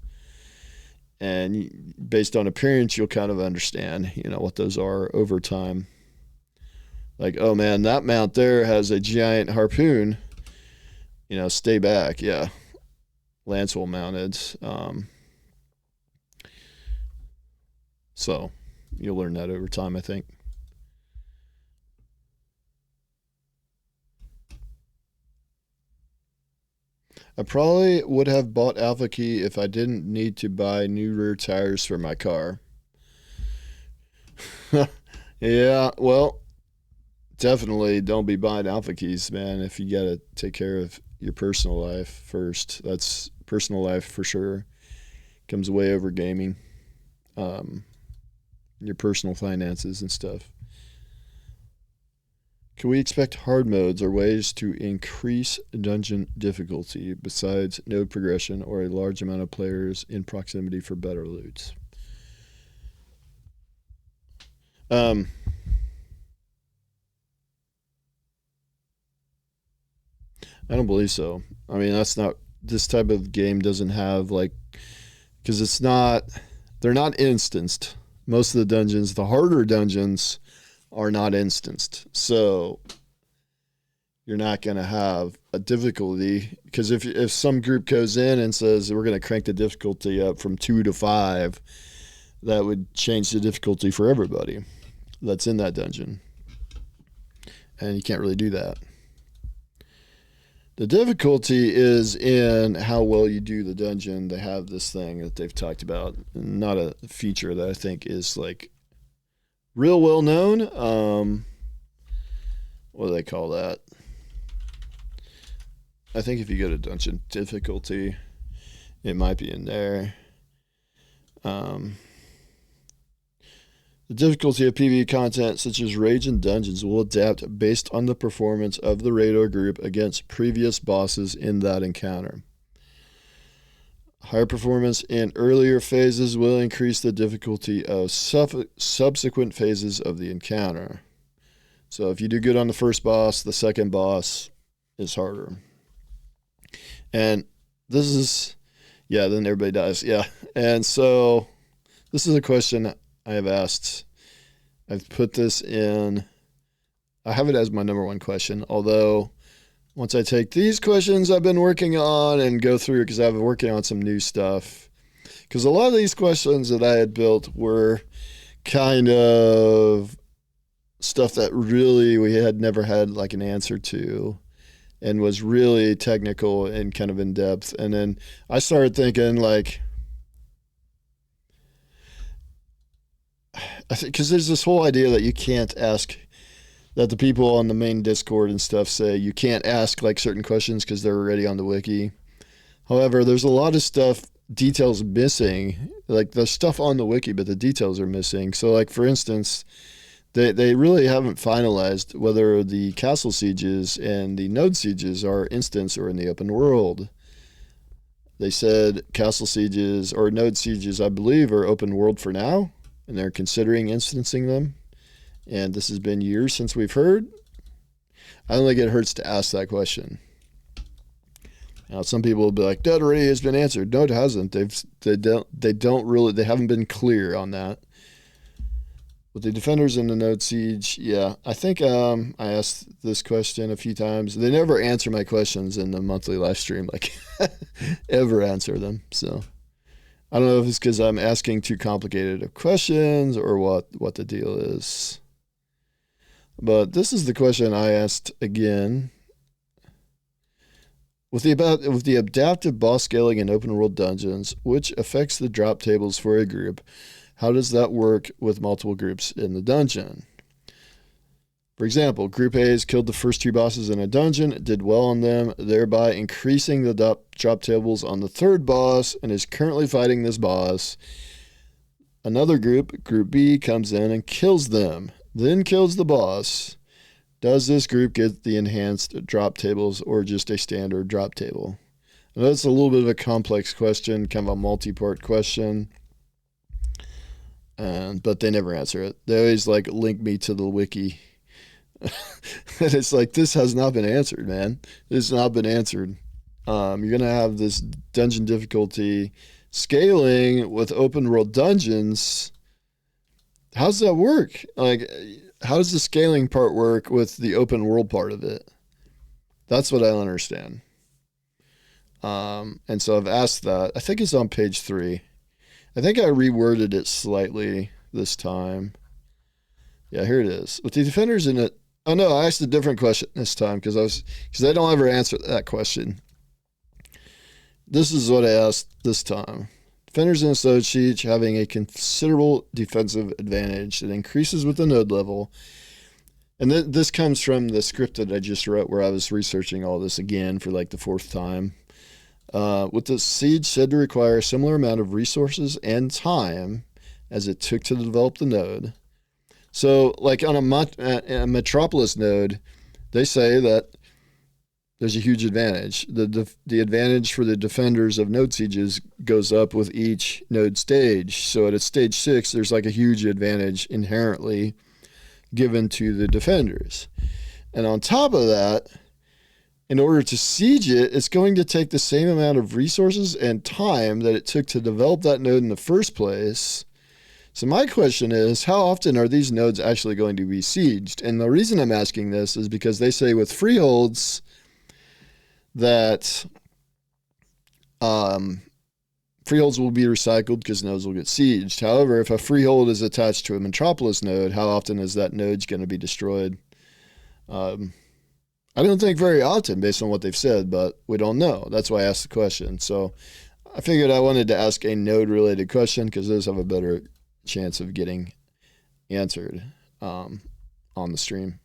and based on appearance, you'll kind of understand, what those are over time. Like, oh man, that mount there has a giant harpoon. Stay back. Yeah, Lancewell mounted. So you'll learn that over time, I think. I probably would have bought Alpha Key if I didn't need to buy new rear tires for my car. Yeah, well, definitely don't be buying Alpha Keys, man, if you got to take care of your personal life first. That's personal life for sure. Comes way over gaming. Your personal finances and stuff. Can we expect hard modes or ways to increase dungeon difficulty besides node progression or a large amount of players in proximity for better loot? I don't believe so. I mean, that's not, this type of game doesn't have like, because it's not, they're not instanced. Most of the dungeons, the harder dungeons, are not instanced. So you're not going to have a difficulty, because if some group goes in and says we're going to crank the difficulty up from 2 to 5, that would change the difficulty for everybody that's in that dungeon. And you can't really do that. The difficulty is in how well you do the dungeon. They have this thing that they've talked about, not a feature that I think is like real well known. What do they call that? I think if you go to dungeon difficulty, it might be in there. The difficulty of PvE content such as raids and dungeons will adapt based on the performance of the raid or group against previous bosses in that encounter. Higher performance in earlier phases will increase the difficulty of subsequent phases of the encounter. So if you do good on the first boss, the second boss is harder. And this is, yeah, then everybody dies. Yeah. And so this is a question I have asked. I've put this in, I have it as my number one question, although once I take these questions I've been working on and go through, because I've been working on some new stuff, because a lot of these questions that I had built were kind of stuff that really we had never had like an answer to, and was really technical and kind of in depth. And then I started thinking like, I think because there's this whole idea that you can't ask, that the people on the main Discord and stuff say you can't ask like certain questions because they're already on the wiki. However, there's a lot of stuff, details missing, like the stuff on the wiki, but the details are missing. So like, for instance, they really haven't finalized whether the castle sieges and the node sieges are instance or in the open world. They said castle sieges or node sieges, I believe, are open world for now, and they're considering instancing them. And this has been years since we've heard. I don't think it hurts to ask that question. Now, some people will be like, that already has been answered. No, it hasn't. They haven't been clear on that. With the defenders in the node siege, yeah, I think I asked this question a few times. They never answer my questions in the monthly live stream, like ever answer them. So I don't know if it's because I'm asking too complicated of questions or what the deal is. But this is the question I asked again. With the adaptive boss scaling in open world dungeons, which affects the drop tables for a group, how does that work with multiple groups in the dungeon? For example, Group A has killed the first 2 bosses in a dungeon, did well on them, thereby increasing the drop tables on the 3rd boss, and is currently fighting this boss. Another group, Group B, comes in and kills them, then kills the boss. Does this group get the enhanced drop tables or just a standard drop table? I know it's a little bit of a complex question, kind of a multi-part question. But they never answer it. They always like link me to the wiki. And it's like, this has not been answered, man. This has not been answered. You're going to have this dungeon difficulty scaling with open world dungeons. How does that work? Like, how does the scaling part work with the open world part of it? That's what I don't understand. And so I've asked that. I think it's on page 3. I think I reworded it slightly this time. Yeah, here it is. With the defenders in it. Oh no, I asked a different question this time because I don't ever answer that question. This is what I asked this time. Defenders in a node siege having a considerable defensive advantage that increases with the node level. And this comes from the script that I just wrote where I was researching all this again for like the 4th time. With the siege said to require a similar amount of resources and time as it took to develop the node. So, like on a Metropolis node, they say that there's a huge advantage. The advantage for the defenders of node sieges goes up with each node stage. So at a stage 6, there's like a huge advantage inherently given to the defenders. And on top of that, in order to siege it, it's going to take the same amount of resources and time that it took to develop that node in the first place. So my question is, how often are these nodes actually going to be sieged? And the reason I'm asking this is because they say with freeholds that freeholds will be recycled because nodes will get sieged. However, if a freehold is attached to a Metropolis node, how often is that node going to be destroyed? I don't think very often based on what they've said, but we don't know. That's why I asked the question. So I figured I wanted to ask a node-related question because those have a better chance of getting answered on the stream.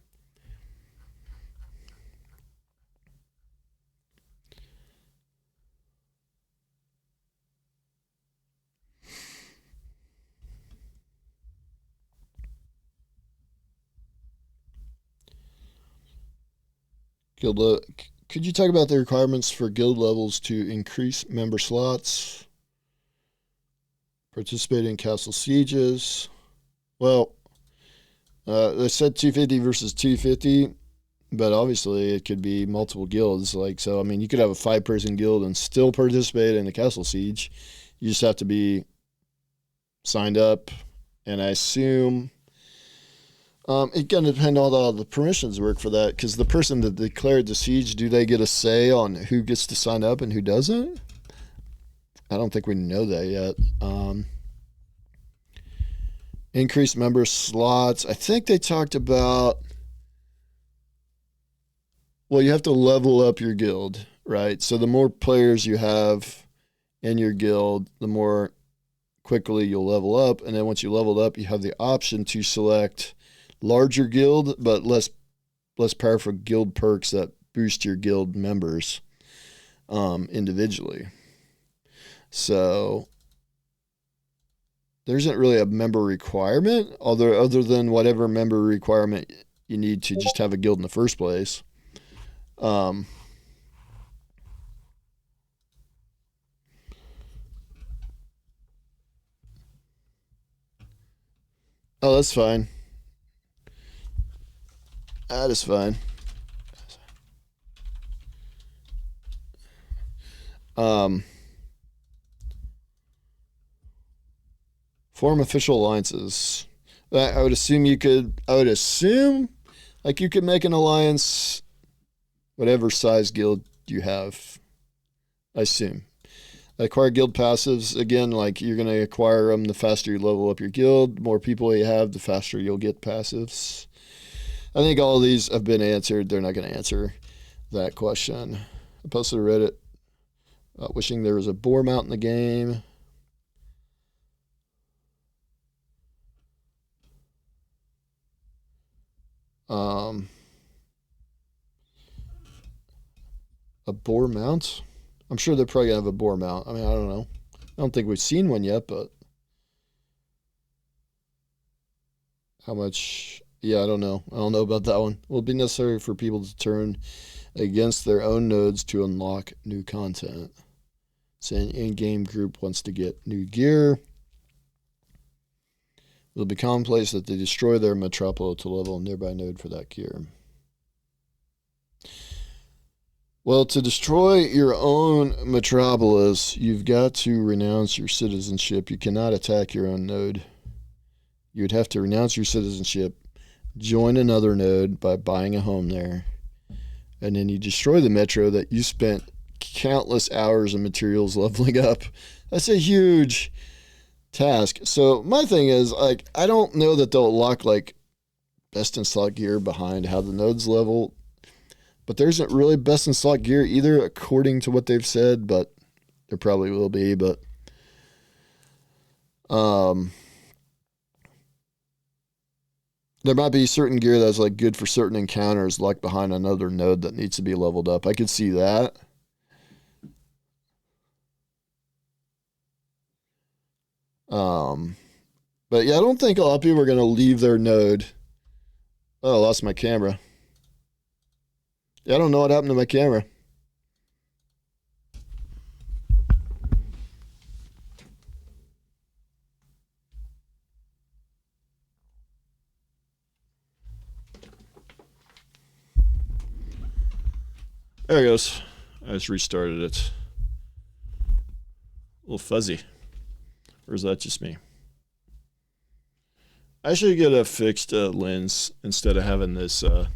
Could you talk about the requirements for guild levels to increase member slots? Participate in castle sieges. Well, they said 250 versus 250, but obviously it could be multiple guilds. So I mean, you could have a 5-person guild and still participate in the castle siege. You just have to be signed up, and I assume it's going to depend on how the permissions work for that, because the person that declared the siege, do they get a say on who gets to sign up and who doesn't? I don't think we know that yet. Increased member slots. I think they talked about, well, you have to level up your guild, right? So the more players you have in your guild, the more quickly you'll level up. And then once you leveled up, you have the option to select larger guild, but less powerful guild perks that boost your guild members individually. So there isn't really a member requirement, other than whatever member requirement you need to just have a guild in the first place. Oh, that's fine. That is fine. Form official alliances. I would assume you could make an alliance, whatever size guild you have. I assume. Acquire guild passives. Again, you're going to acquire them the faster you level up your guild. The more people you have, the faster you'll get passives. I think all of these have been answered. They're not going to answer that question. I posted a Reddit wishing there was a boar mount in the game. A boar mount? I'm sure they're probably going to have a boar mount. I mean, I don't know. I don't think we've seen one yet, but how much? Yeah, I don't know. I don't know about that one. Will it be necessary for people to turn against their own nodes to unlock new content? So an in-game group wants to get new gear. Will it be commonplace that they destroy their Metropolis to level a nearby node for that gear? Well, to destroy your own Metropolis, you've got to renounce your citizenship. You cannot attack your own node. You would have to renounce your citizenship, join another node by buying a home there, and then you destroy the metro that you spent countless hours and materials leveling up. That's a huge task. So my thing is, I don't know that they'll lock best in slot gear behind how the nodes level, but there isn't really best in slot gear either, according to what they've said, but there probably will be. But there might be certain gear that's good for certain encounters, behind another node that needs to be leveled up. I could see that. But yeah, I don't think a lot of people are going to leave their node. Oh, I lost my camera. Yeah, I don't know what happened to my camera. There it goes. I just restarted it. A little fuzzy. Or is that just me? I should get a fixed lens instead of having this. I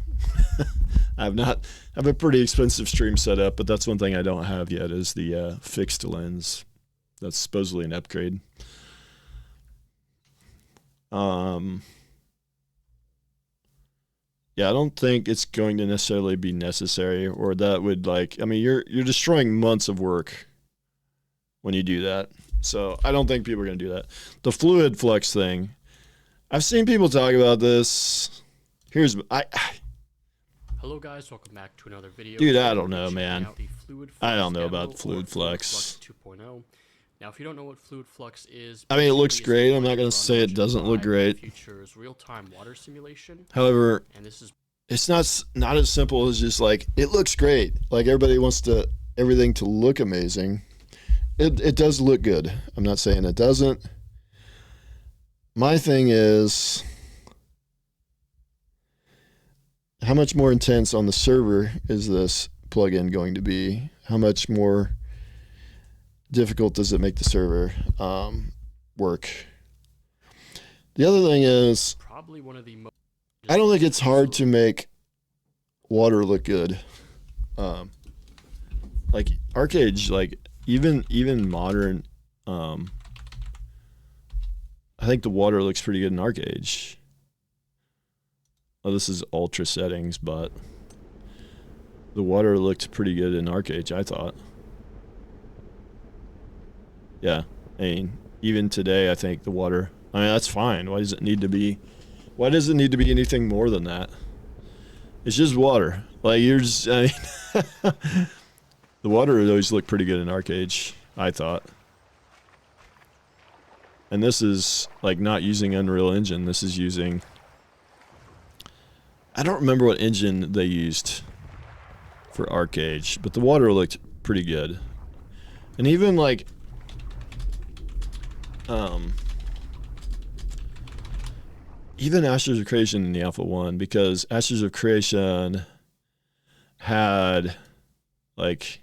have a pretty expensive stream set up, but that's one thing I don't have yet is the fixed lens. That's supposedly an upgrade. Yeah, I don't think it's going to necessarily be necessary, or that would like. I mean, you're destroying months of work when you do that. So I don't think people are going to do that. The fluid flux thing. I've seen people talk about this. Hello guys, welcome back to another video. Dude, I don't know, man. I don't know about fluid flux. 2.0. Now, if you don't know what fluid flux is, I mean, it looks great. I'm not going to say it doesn't look great. Features real-time water simulation. However, and this is it's not as simple as just like it looks great. Like everybody wants everything to look amazing. It does look good. I'm not saying it doesn't. My thing is, how much more intense on the server is this plugin going to be? How much more difficult does it make the server work? The other thing is, probably one of the most. I don't think it's hard to make water look good. Like Arcade, like even modern. I think the water looks pretty good in Arcade. Oh, this is ultra settings, but the water looked pretty good in Arcade, I thought. Yeah, I mean, even today, I think the water. I mean, that's fine. Why does it need to be anything more than that? It's just water. Like you're just. I mean, the water always looked pretty good in Arcade, I thought. And this is like not using Unreal Engine. This is using. I don't remember what engine they used for Arcade, but the water looked pretty good. And even like even Ashes of Creation in the Alpha 1, because Ashes of Creation had like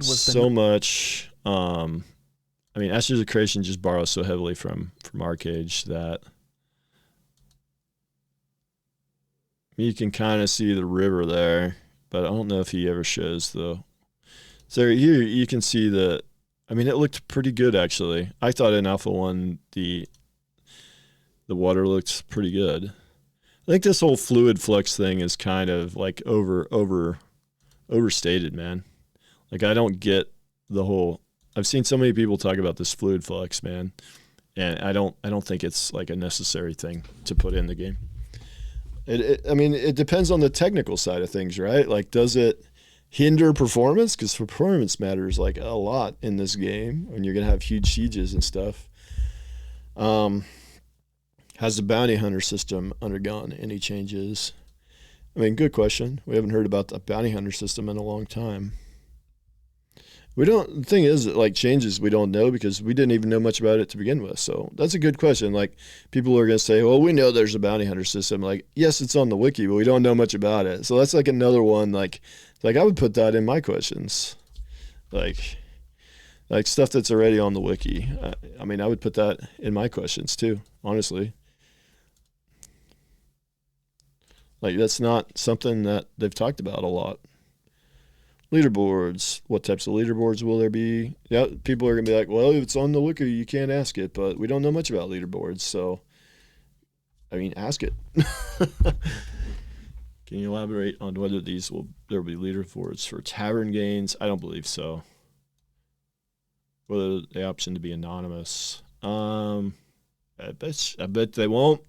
so much I mean, Ashes of Creation just borrows so heavily from Arcade that you can kind of see the river there, but I don't know if he ever shows the. So here you can see the. I mean, it looked pretty good actually. I thought in Alpha 1 the water looked pretty good. I think this whole fluid flux thing is kind of like overstated, man. Like I don't get the whole. I've seen so many people talk about this fluid flux, man, and I don't think it's like a necessary thing to put in the game. I mean, it depends on the technical side of things, right? Like, does it hinder performance? Because performance matters like a lot in this game, and you're gonna have huge sieges and stuff. Has the bounty hunter system undergone any changes? I mean, good question. We haven't heard about the bounty hunter system in a long time. We don't. The thing is, like changes we don't know because we didn't even know much about it to begin with. So that's a good question. Like people are gonna say, "Well, we know there's a bounty hunter system." Like, yes, it's on the wiki, but we don't know much about it. So that's like another one. Like I would put that in my questions, like stuff that's already on the wiki. I mean, I would put that in my questions too. Honestly, like that's not something that they've talked about a lot. Leaderboards. What types of leaderboards will there be? Yeah, people are going to be like, well, if it's on the wiki, you can't ask it, but we don't know much about leaderboards, so, I mean, ask it. Can you elaborate on whether there will be leaderboards for tavern games? I don't believe so. Whether the option to be anonymous. I bet they won't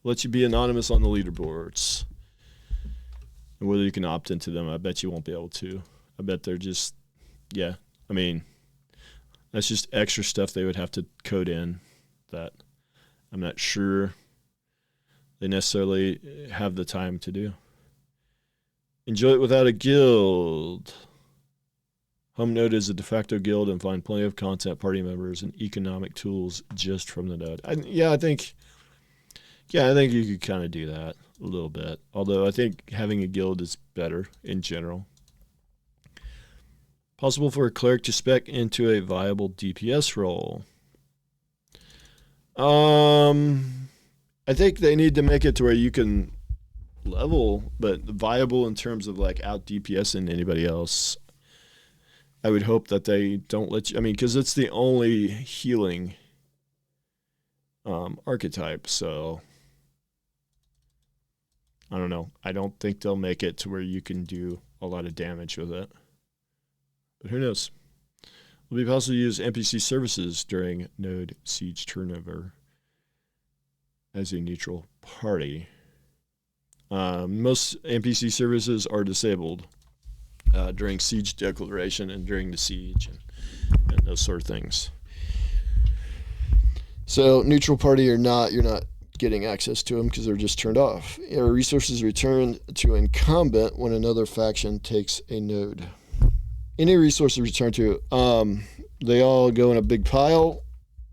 let you be anonymous on the leaderboards. And whether you can opt into them, I bet you won't be able to. I bet they're just, I mean, that's just extra stuff they would have to code in that I'm not sure they necessarily have the time to do. Enjoy it without a guild. Home node is a de facto guild and find plenty of content, party members, and economic tools just from the node. I think you could kind of do that a little bit. Although I think having a guild is better in general. Possible for a cleric to spec into a viable DPS role. I think they need to make it to where you can level, but viable in terms of like out DPSing anybody else. I would hope that they don't let you, because it's the only healing archetype, so I don't know. I don't think they'll make it to where you can do a lot of damage with it. But who knows? Will be possible to use NPC services during node siege turnover as a neutral party. Most NPC services are disabled during siege declaration and during the siege and those sort of things. So neutral party or not, you're not getting access to them because they're just turned off. Resources returned to incumbent when another faction takes a node. Any resources returned to, they all go in a big pile,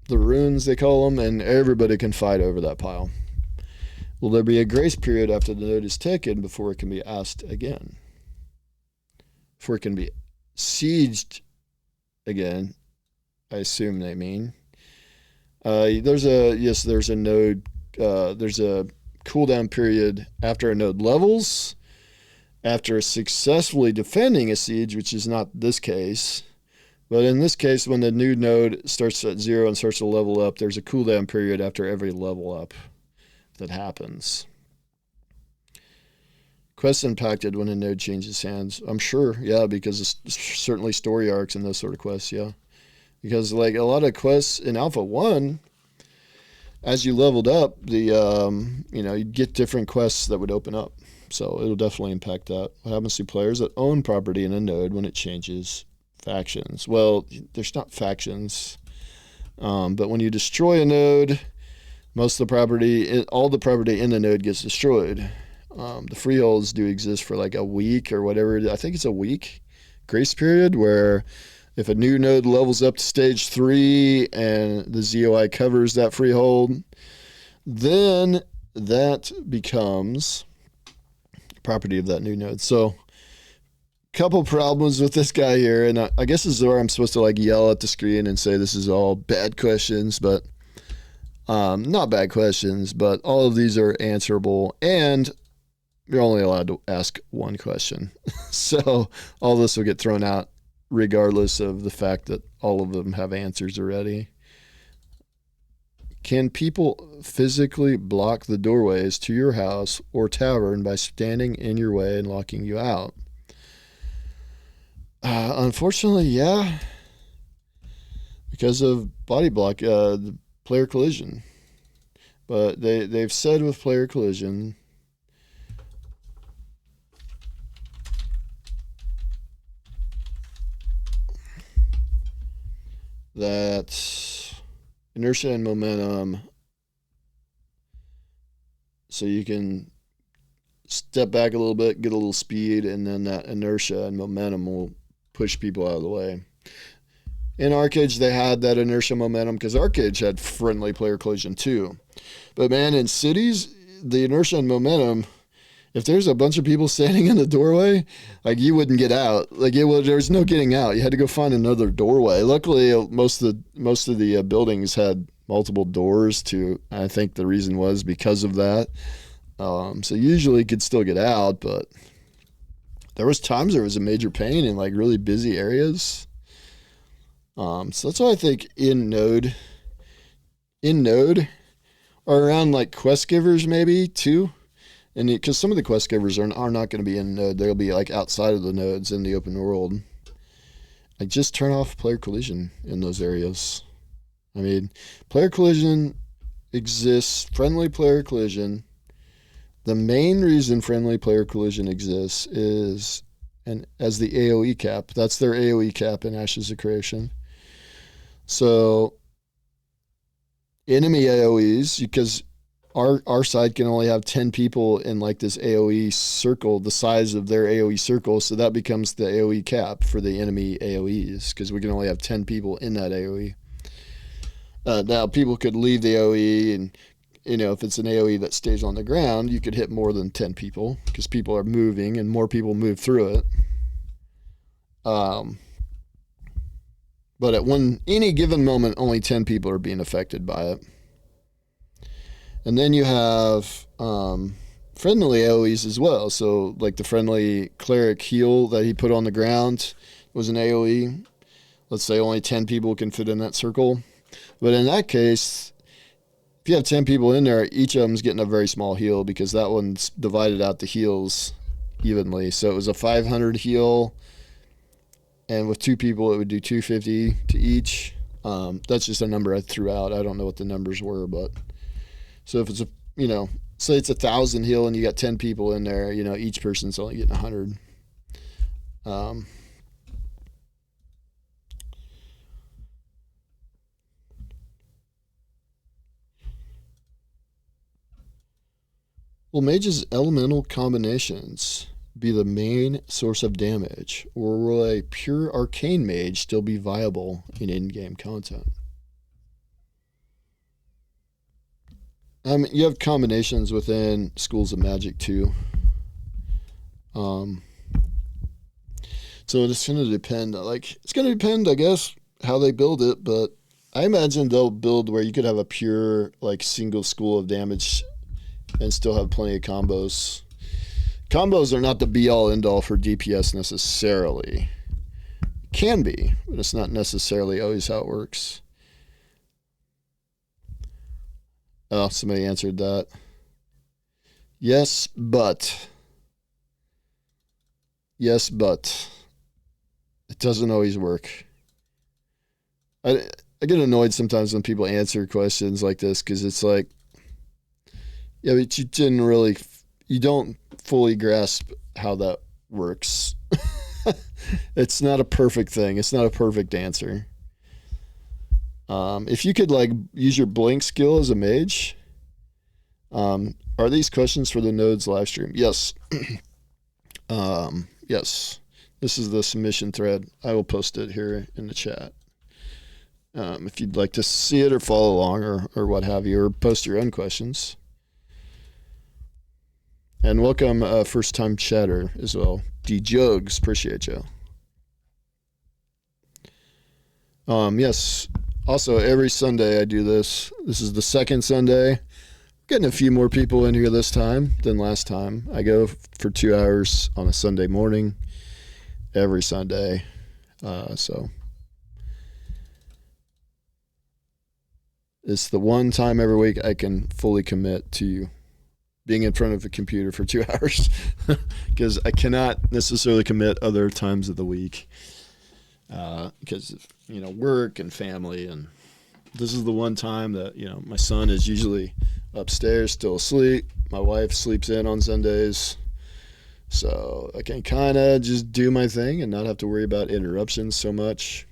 the runes they call them, and everybody can fight over that pile. Will there be a grace period after the node is taken before it can be asked again? Before it can be sieged again, I assume they mean. There's a node, there's a cooldown period after a node levels, after successfully defending a siege, which is not this case. But in this case, when the new node starts at 0 and starts to level up, there's a cooldown period after every level up that happens. Quests impacted when a node changes hands. I'm sure, yeah, because it's certainly story arcs and those sort of quests, yeah. Because like a lot of quests in Alpha 1, as you leveled up, you'd get different quests that would open up. So it'll definitely impact that. What happens to players that own property in a node when it changes factions? Well, there's not factions. But when you destroy a node, most of the property, all the property in the node gets destroyed. The freeholds do exist for like a week or whatever. I think it's a week grace period where if a new node levels up to stage 3 and the ZOI covers that freehold, then that becomes property of that new node. So couple problems with this guy here, and I guess this is where I'm supposed to like yell at the screen and say this is all bad questions, but not bad questions, but all of these are answerable, and you're only allowed to ask one question. So all this will get thrown out regardless of the fact that all of them have answers already. Can people physically block the doorways to your house or tavern by standing in your way and locking you out? Unfortunately, yeah. Because of body block, the player collision. But they've said with player collision that inertia and momentum, so you can step back a little bit, get a little speed, and then that inertia and momentum will push people out of the way. In Arcage, they had that inertia momentum because Arcage had friendly player collision too. But man, in cities, the inertia and momentum, if there's a bunch of people standing in the doorway, like you wouldn't get out. Like there's no getting out. You had to go find another doorway. Luckily, most of the buildings had multiple doors too. I think the reason was because of that. So usually you could still get out, but there was times there was a major pain in like really busy areas. So that's why I think in node, or around like quest givers maybe too. And because some of the quest givers are not going to be in node, they'll be like outside of the nodes in the open world. Like just turn off player collision in those areas. I mean, player collision exists, friendly player collision. The main reason friendly player collision exists is as the AoE cap. That's their AoE cap in Ashes of Creation. So enemy AoEs, because our side can only have 10 people in like this AoE circle, the size of their AoE circle. So that becomes the AoE cap for the enemy AoEs, because we can only have 10 people in that AoE. Now, people could leave the AoE, and if it's an AoE that stays on the ground, you could hit more than 10 people because people are moving and more people move through it. But at any given moment, only 10 people are being affected by it. And then you have friendly AoEs as well. So like the friendly cleric heal that he put on the ground was an AoE. Let's say only 10 people can fit in that circle. But in that case, if you have 10 people in there, each of them's getting a very small heal because that one's divided out the heals evenly. So it was a 500 heal, and with 2 people, it would do 250 to each. That's just a number I threw out. I don't know what the numbers were, but so if it's say it's 1,000 heal and you got 10 people in there, each person's only getting 100. Will mage's elemental combinations be the main source of damage, or will a pure arcane mage still be viable in in-game content? You have combinations within schools of magic too. So it's going to depend. It's going to depend, I guess, how they build it. But I imagine they'll build where you could have a pure single school of damage and still have plenty of combos. Combos are not the be-all, end-all for DPS necessarily. Can be, but it's not necessarily always how it works. Oh, somebody answered that. Yes, but. Yes, but. It doesn't always work. I get annoyed sometimes when people answer questions like this because it's like, yeah, but you don't fully grasp how that works. It's not a perfect thing. It's not a perfect answer. If you could use your blink skill as a mage, are these questions for the nodes live stream? Yes. Yes. This is the submission thread. I will post it here in the chat. If you'd like to see it or follow along or what have you, or post your own questions. And welcome first time chatter as well. D Jugs, appreciate you. Yes. Also, every Sunday I do this. This is the second Sunday. Getting a few more people in here this time than last time. I go for 2 hours on a Sunday morning every Sunday. So it's the one time every week I can fully commit to being in front of a computer for 2 hours because I cannot necessarily commit other times of the week because of work and family, and this is the one time that my son is usually upstairs still asleep. My wife sleeps in on Sundays, so I can kind of just do my thing and not have to worry about interruptions so much.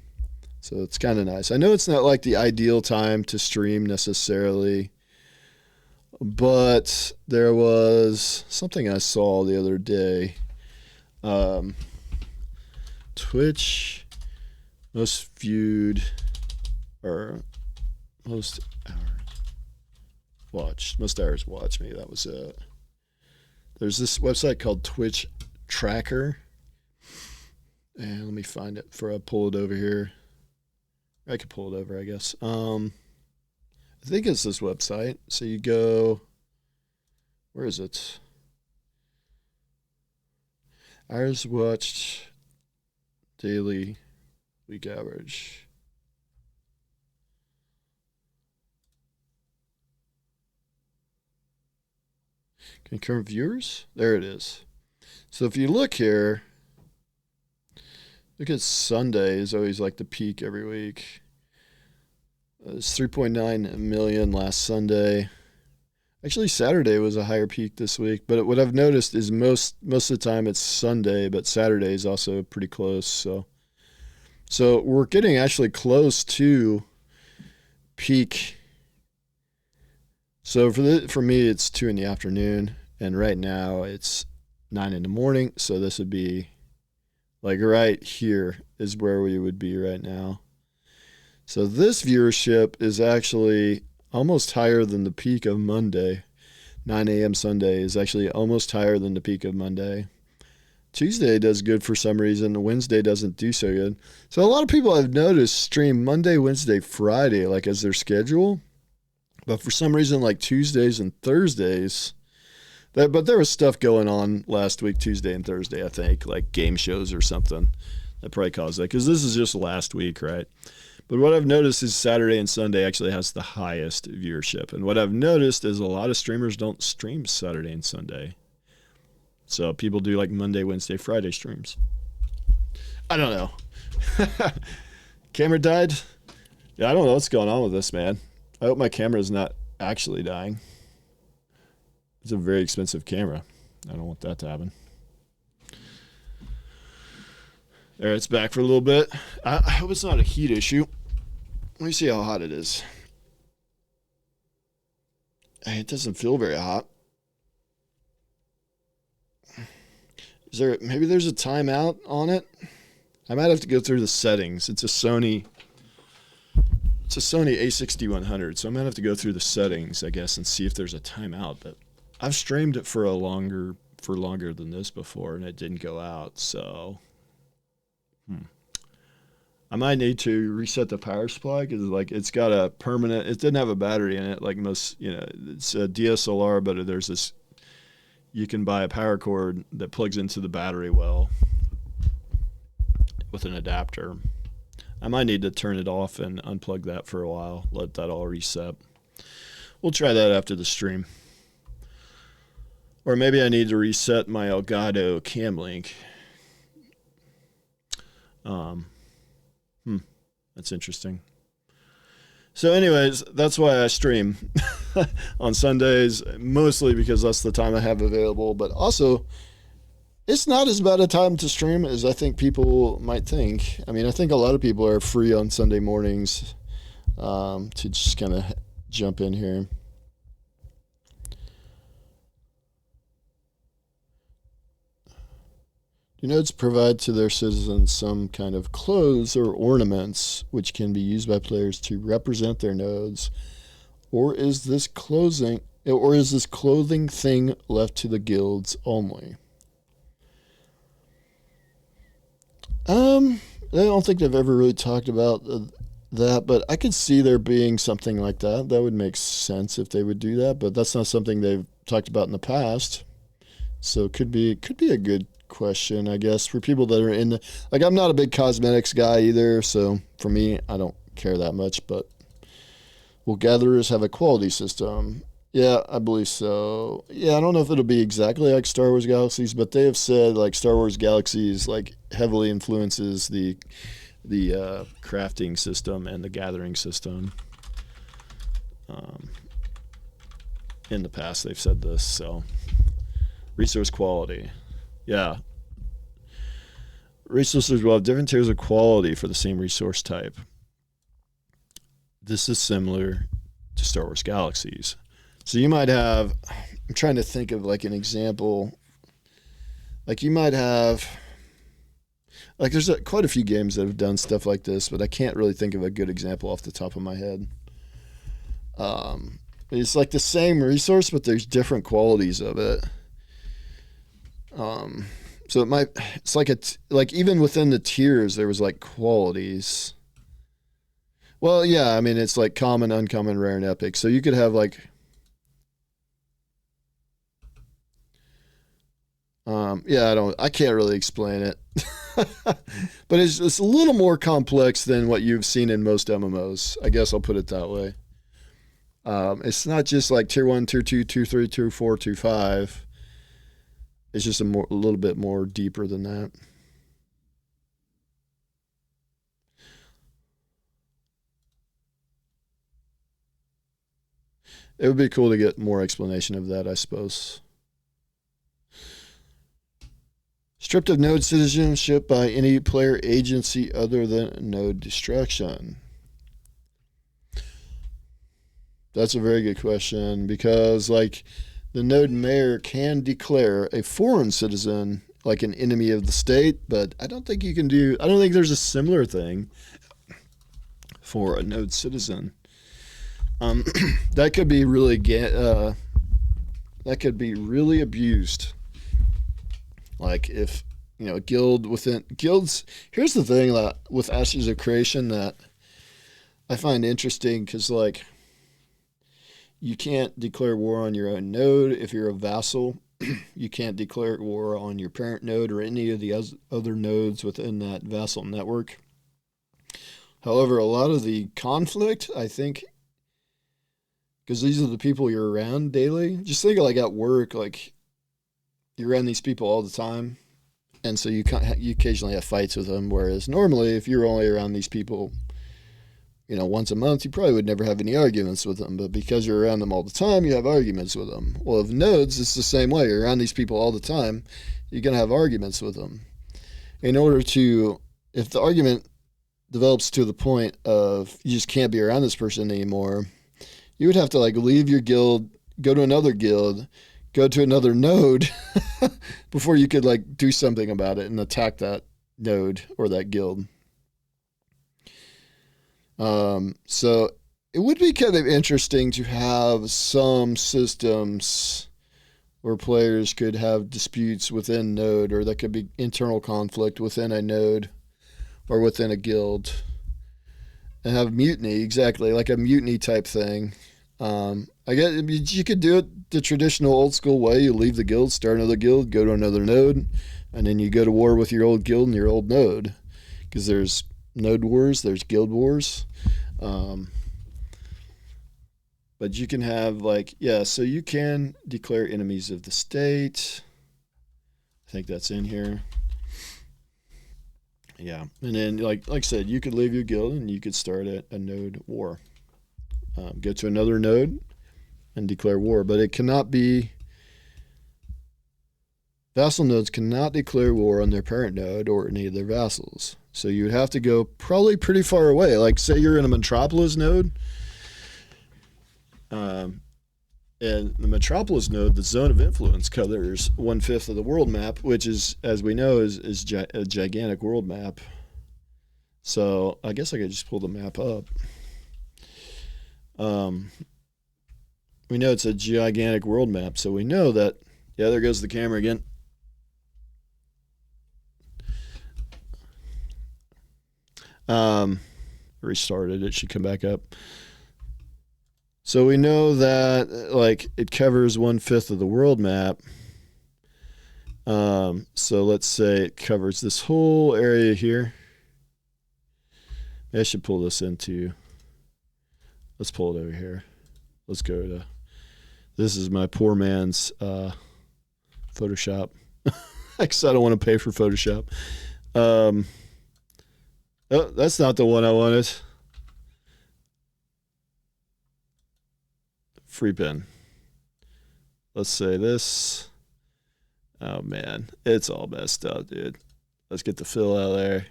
So it's kind of nice. I know it's not like the ideal time to stream necessarily, but there was something I saw the other day. Twitch most viewed or most hours watched. Most hours watched. Maybe that was it. There's this website called Twitch Tracker. And let me find it before I pull it over here. I could pull it over, I guess. I think it's this website. So you go, where is it? Hours watched daily week average. Concurrent viewers? There it is. So if you look here, look at Sunday is always like the peak every week. It's 3.9 million last Sunday. Actually, Saturday was a higher peak this week, but what I've noticed is most of the time it's Sunday, but Saturday is also pretty close. So we're getting actually close to peak So for me, it's 2 in the afternoon, and right now it's 9 in the morning. So this would be like right here is where we would be right now. So this viewership is actually almost higher than the peak of Monday. 9 a.m. Sunday is actually almost higher than the peak of Monday. Tuesday does good for some reason. Wednesday doesn't do so good. So a lot of people I've noticed stream Monday, Wednesday, Friday, like as their schedule. But for some reason, like Tuesdays and Thursdays, but there was stuff going on last week, Tuesday and Thursday, I think, like game shows or something that probably caused that. Because this is just last week, right? But what I've noticed is Saturday and Sunday actually has the highest viewership. And what I've noticed is a lot of streamers don't stream Saturday and Sunday. So people do like Monday, Wednesday, Friday streams. I don't know. Camera died? Yeah, I don't know what's going on with this, man. I hope my camera is not actually dying. It's a very expensive camera. I don't want that to happen. There, it's back for a little bit. I hope it's not a heat issue. Let me see how hot it is. Hey, it doesn't feel very hot. Is there, maybe there's a timeout on it? I might have to go through the settings. It's a Sony A6100, so I might have to go through the settings, I guess, and see if there's a timeout. But I've streamed it for longer than this before, and it didn't go out. So, I might need to reset the power supply because like it's got a permanent. It didn't have a battery in it, like most. It's a DSLR, but there's this. You can buy a power cord that plugs into the battery well with an adapter. I might need to turn it off and unplug that for a while, let that all reset. We'll try that after the stream. Or maybe I need to reset my Elgato cam link. That's interesting. So anyways, that's why I stream on Sundays, mostly because that's the time I have available. But also, it's not as bad a time to stream as I think people might think. I mean, I think a lot of people are free on Sunday mornings to just kind of jump in here. Do nodes provide to their citizens some kind of clothes or ornaments which can be used by players to represent their nodes? Or is this clothing thing left to the guilds only? I don't think they've ever really talked about that, but I could see there being something like that. That would make sense if they would do that, but that's not something they've talked about in the past. So it could be a good question, I guess, for people that are in the, like, I'm not a big cosmetics guy either, so for me, I don't care that much, but will gatherers have a quality system? Yeah, I believe so. Yeah, I don't know if it'll be exactly like Star Wars Galaxies, but they have said like Star Wars Galaxies like heavily influences the crafting system and the gathering system. In the past, they've said this, so resource quality. Yeah. Resources will have different tiers of quality for the same resource type. This is similar to Star Wars Galaxies. So you might have, I'm trying to think of like an example. Like you might have, like there's quite a few games that have done stuff like this, but I can't really think of a good example off the top of my head. It's like the same resource, but there's different qualities of it. So it's like even within the tiers, there was like qualities. Well, yeah, I mean, it's like common, uncommon, rare, and epic. So you could have like, I can't really explain it, but it's a little more complex than what you've seen in most MMOs. I guess I'll put it that way. It's not just like tier 1, tier 2, tier 3, tier 4, tier 5. It's just a little bit more deeper than that. It would be cool to get more explanation of that, I suppose. Stripped of node citizenship by any player agency other than node destruction. That's a very good question because, like, the node mayor can declare a foreign citizen like an enemy of the state, but I don't think you can do. I don't think there's a similar thing for a node citizen. That could be really abused. Like if a guild within guilds. Here's the thing that with Ashes of Creation that I find interesting because like you can't declare war on your own node if you're a vassal. You can't declare war on your parent node or any of the other nodes within that vassal network. However, a lot of the conflict, I think, because these are the people you're around daily. Just think of like at work, like you're around these people all the time, and so you occasionally have fights with them. Whereas normally, if you're only around these people, once a month, you probably would never have any arguments with them. But because you're around them all the time, you have arguments with them. Well, with nodes, it's the same way. You're around these people all the time, you're gonna have arguments with them. If the argument develops to the point of you just can't be around this person anymore, you would have to like leave your guild, go to another guild, go to another node before you could like do something about it and attack that node or that guild. So it would be kind of interesting to have some systems where players could have disputes within node, or that could be internal conflict within a node or within a guild, and have mutiny, exactly like a mutiny type thing. I guess you could do it the traditional old school way. You leave the guild, start another guild, go to another node, and then you go to war with your old guild and your old node. Because there's node wars, there's guild wars. But you can have so you can declare enemies of the state. I think that's in here. Yeah, and then like I said, you could leave your guild and you could start a node war. Go to another node and declare war, but it cannot be. Vassal nodes cannot declare war on their parent node or any of their vassals. So you would have to go probably pretty far away. Like say you're in a Metropolis node. And the Metropolis node, the zone of influence covers 1/5 of the world map, which is, as we know, is a gigantic world map. So I guess I could just pull the map up. We know it's a gigantic world map, so we know that. Yeah, there goes the camera again. Restarted. It should come back up. So we know that it covers 1/5 of the world map. So let's say it covers this whole area here. I should pull this into. Let's pull it over here. Let's go to. This is my poor man's Photoshop. Because I don't want to pay for Photoshop. Oh, that's not the one I wanted. Free pen. Let's say this. Oh man, it's all messed up, dude. Let's get the fill out of there.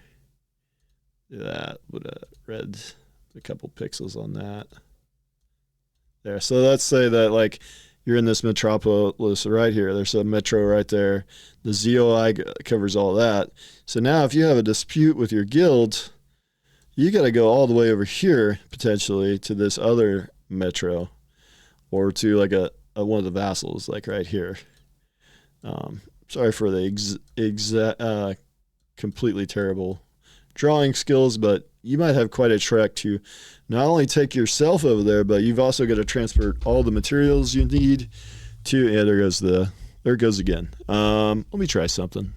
Do that. Put a couple pixels on that. There. So let's say that you're in this metropolis right here. There's a metro right there. The ZOI covers all that. So now if you have a dispute with your guild, you got to go all the way over here potentially to this other metro. Or to a one of the vassals, like right here. Sorry for the completely terrible drawing skills, but you might have quite a trek to not only take yourself over there, but you've also got to transport all the materials you need to. Yeah, there it goes again. Let me try something.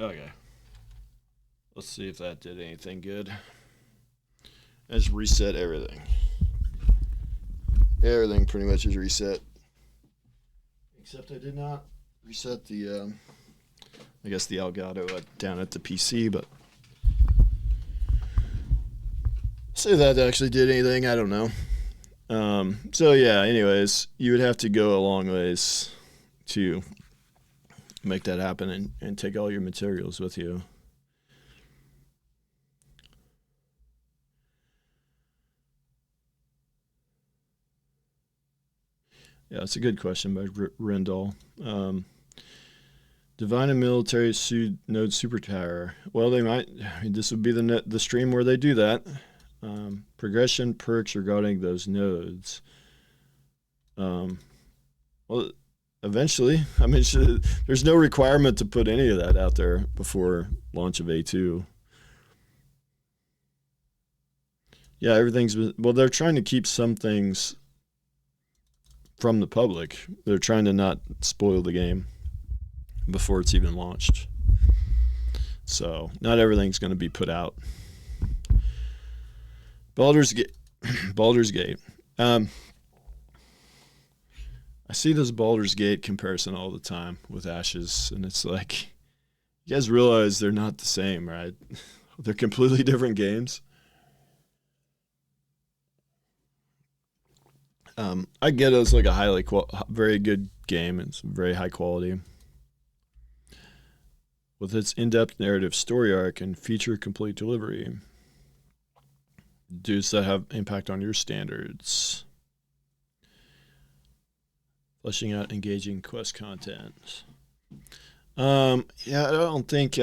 Okay. Let's see if that did anything good. Let's reset everything. Everything pretty much is reset. Except I did not reset the, I guess the Elgato down at the PC, but see if that actually did anything, I don't know. So yeah, anyways, you would have to go a long ways to make that happen and take all your materials with you. Yeah, it's a good question by Rendall. Divine and Military sued Node Super Tower. Well, they might. I mean, this would be the stream where they do that. Progression perks regarding those nodes. Well, eventually. I mean, there's no requirement to put any of that out there before launch of A2. Yeah, everything's. Well, they're trying to keep some things from the public. They're trying to not spoil the game before it's even launched. So not everything's going to be put out. Baldur's Gate. Baldur's Gate. I see this Baldur's Gate comparison all the time with Ashes, and it's like, you guys realize they're not the same, right? They're completely different games. I get it's like a very good game. It's very high quality. With its in-depth narrative story arc and feature-complete delivery. Does that have impact on your standards? Fleshing out engaging quest content. Yeah, I don't think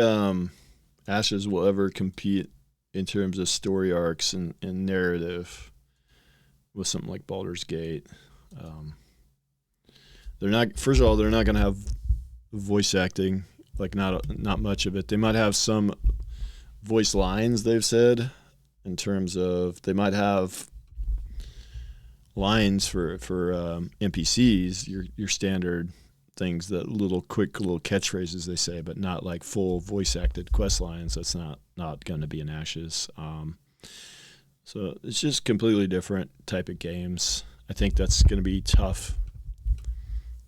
Ashes will ever compete in terms of story arcs and narrative with something like Baldur's Gate. They're not. First of all, they're not going to have voice acting, like not much of it. They might have some voice lines, they've said, in terms of they might have lines for NPCs, your standard things, that quick little catchphrases they say, but not like full voice acted quest lines. That's not going to be in Ashes. So it's just completely different type of games. I think that's going to be tough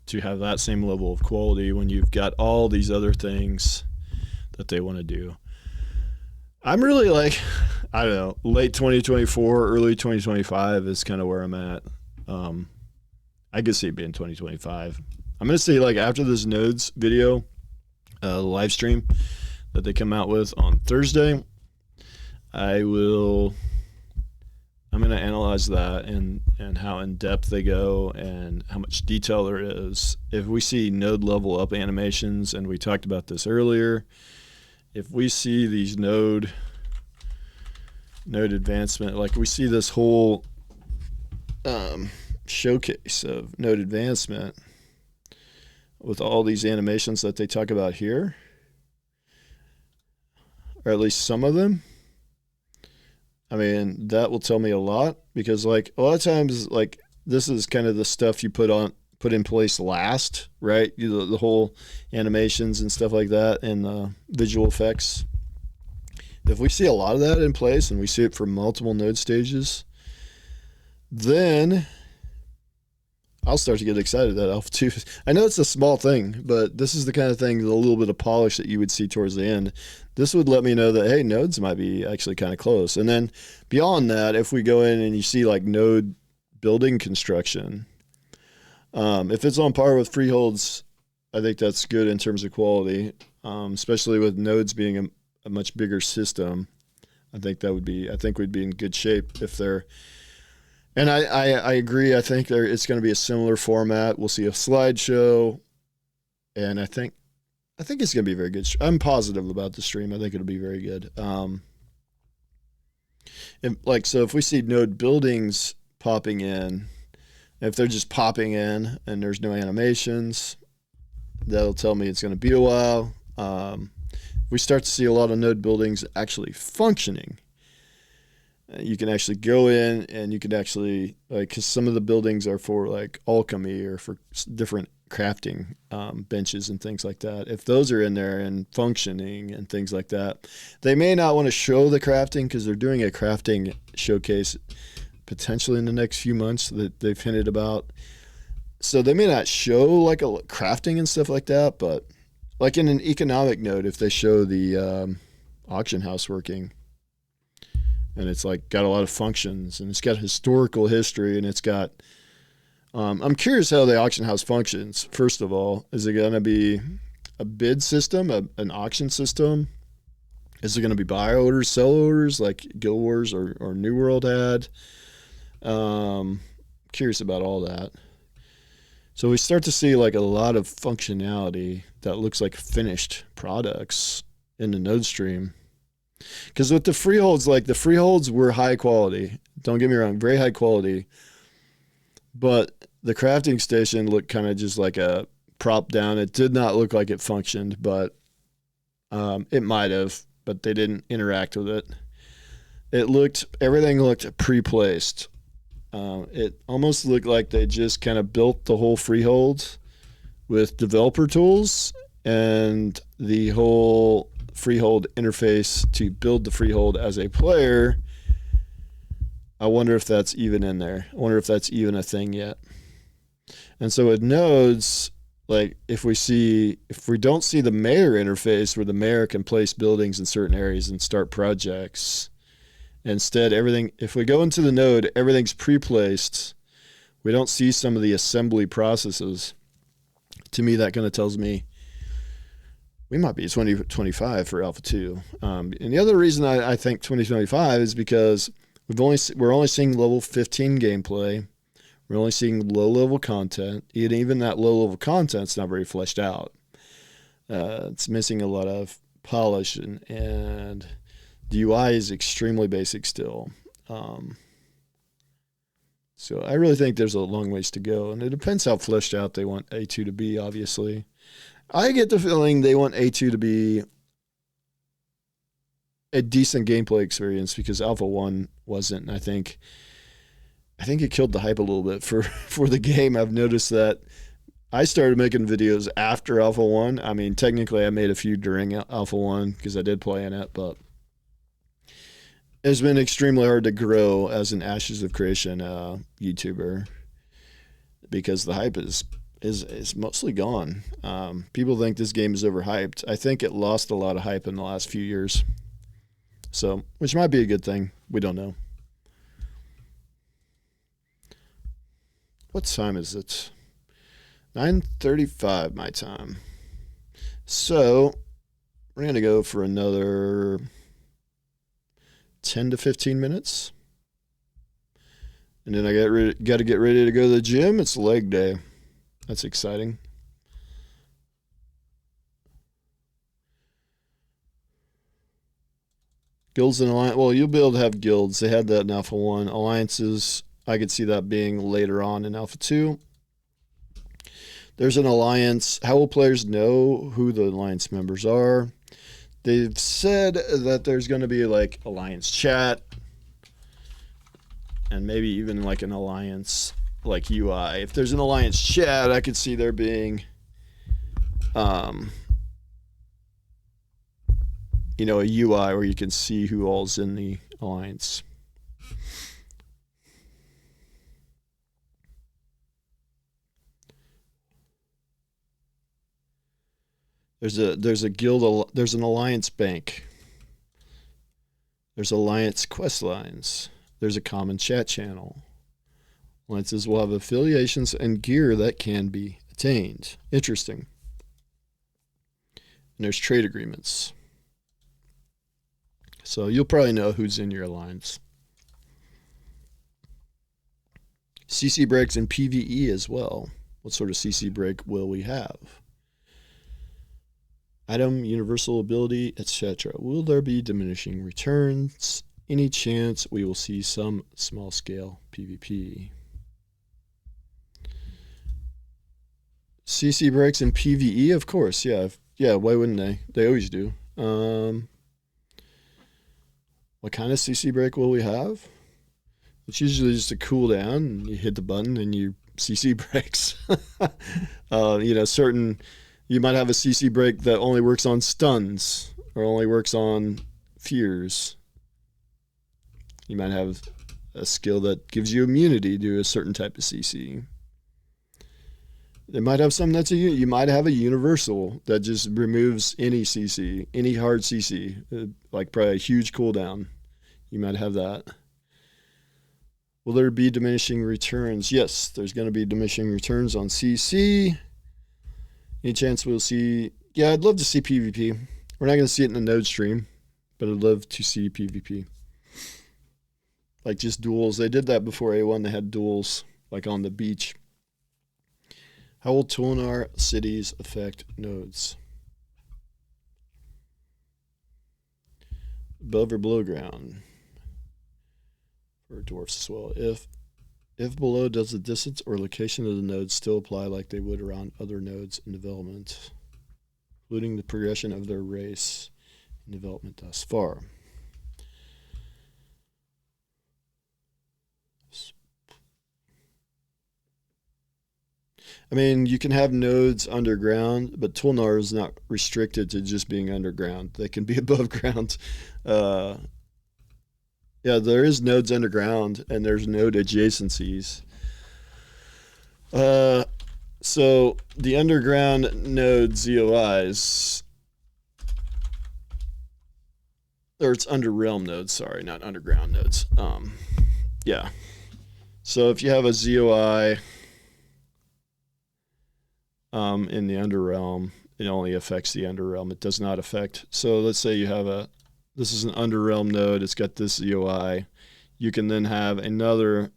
to have that same level of quality when you've got all these other things that they want to do. I'm really like, I don't know, late 2024, early 2025 is kind of where I'm at. I could see it being 2025. I'm going to say, like, after this Nodes video, live stream that they come out with on Thursday, I'm going to analyze that and how in depth they go and how much detail there is. If we see node level up animations, and we talked about this earlier, if we see these node advancement, like we see this whole showcase of node advancement with all these animations that they talk about here, or at least some of them, I mean, that will tell me a lot, because like a lot of times, like, this is kind of the stuff you put in place last, right? The whole animations and stuff like that, and visual effects. If we see a lot of that in place and we see it for multiple node stages, then I'll start to get excited that Alpha 2. I know it's a small thing, but this is the kind of thing, the little bit of polish that you would see towards the end. This would let me know that, hey, nodes might be actually kind of close. And then beyond that, if we go in and you see like node building construction, if it's on par with Freehold's, I think that's good in terms of quality, especially with nodes being a much bigger system. I think we'd be in good shape if they're. And I agree. I think it's going to be a similar format. We'll see a slideshow, and I think it's going to be very good. I'm positive about the stream. I think it'll be very good. So if we see node buildings popping in, if they're just popping in and there's no animations, that'll tell me it's going to be a while. If we start to see a lot of node buildings actually functioning, you can actually go in and you can actually, like, because some of the buildings are for like alchemy or for different crafting benches and things like that. If those are in there and functioning and things like that, they may not want to show the crafting because they're doing a crafting showcase potentially in the next few months that they've hinted about. So they may not show like a crafting and stuff like that, but like in an economic note, if they show the auction house working, and it's like got a lot of functions and it's got historical history and it's got I'm curious how the auction house functions. First of all, is it going to be a bid system, an auction system? Is it going to be buy orders, sell orders like Guild Wars or New World had? Curious about all that. So we start to see like a lot of functionality that looks like finished products in the node stream. Because with the freeholds, like the freeholds were high quality. Don't get me wrong, very high quality. But the crafting station looked kind of just like a prop down. It did not look like it functioned, but it might have, but they didn't interact with it. Everything looked pre-placed. It almost looked like they just kind of built the whole freehold with developer tools and the whole freehold interface to build the freehold as a player. I wonder if that's even in there. I wonder if that's even a thing yet. And so with nodes, like if we don't see the mayor interface where the mayor can place buildings in certain areas and start projects, instead if we go into the node, everything's pre-placed. We don't see some of the assembly processes. To me, that kind of tells me we might be 2025 for Alpha 2. And the other reason I think 2025 is because we're only seeing level 15 gameplay. We're only seeing low-level content. Even that low-level content's not very fleshed out. It's missing a lot of polish, and the UI is extremely basic still. So I really think there's a long ways to go, and it depends how fleshed out they want A2 to be, obviously. I get the feeling they want A2 to be a decent gameplay experience because Alpha 1 wasn't. I think it killed the hype a little bit for the game. I've noticed that I started making videos after Alpha 1. I mean, technically I made a few during Alpha 1 because I did play in it, but it's been extremely hard to grow as an Ashes of Creation YouTuber because the hype is mostly gone. People think this game is overhyped. I think it lost a lot of hype in the last few years. So, which might be a good thing. We don't know. What time is it? 9:35 my time. So, we're going to go for another 10 to 15 minutes. And then I got to get ready to go to the gym. It's leg day. That's exciting. Guilds and alliance. Well, you'll be able to have guilds. They had that in Alpha 1. Alliances, I could see that being later on in Alpha 2. There's an alliance. How will players know who the alliance members are? They've said that there's going to be like alliance chat and maybe even like an alliance like UI. If there's an alliance chat, I could see there being a UI where you can see who all's in the alliance. There's a guild, there's an alliance bank. There's alliance quest lines. There's a common chat channel. Alliances will have affiliations and gear that can be attained. Interesting. And there's trade agreements. So you'll probably know who's in your alliance. CC breaks in PvE as well. What sort of CC break will we have? Item, universal ability, etc. Will there be diminishing returns? Any chance we will see some small scale PvP? CC breaks in PvE, of course, yeah. Yeah, why wouldn't they? They always do. What kind of CC break will we have? It's usually just a cooldown, and you hit the button and you CC breaks. You might have a CC break that only works on stuns or only works on fears. You might have a skill that gives you immunity to a certain type of CC. It might have something you might have a universal that just removes any CC, any hard CC, like probably a huge cooldown. You might have that. Will there be diminishing returns? Yes, there's going to be diminishing returns on CC. Any chance we'll see? Yeah, I'd love to see PvP. We're not going to see it in a node stream, but I'd love to see PvP. Like just duels. They did that before A1. They had duels like on the beach. How will Tulnar cities affect nodes? Above or below ground? For dwarfs as well. If below, does the distance or location of the nodes still apply like they would around other nodes in development, including the progression of their race in development thus far? I mean, you can have nodes underground, but Tulnar is not restricted to just being underground. They can be above ground. Yeah, there is nodes underground, and there's node adjacencies. So the underground node ZOIs, or it's under realm nodes, sorry, not underground nodes. Yeah. So if you have a ZOI in the underrealm, it only affects the underrealm. It does not affect. So let's say you have this is an underrealm node. It's got this ZOI. You can then have another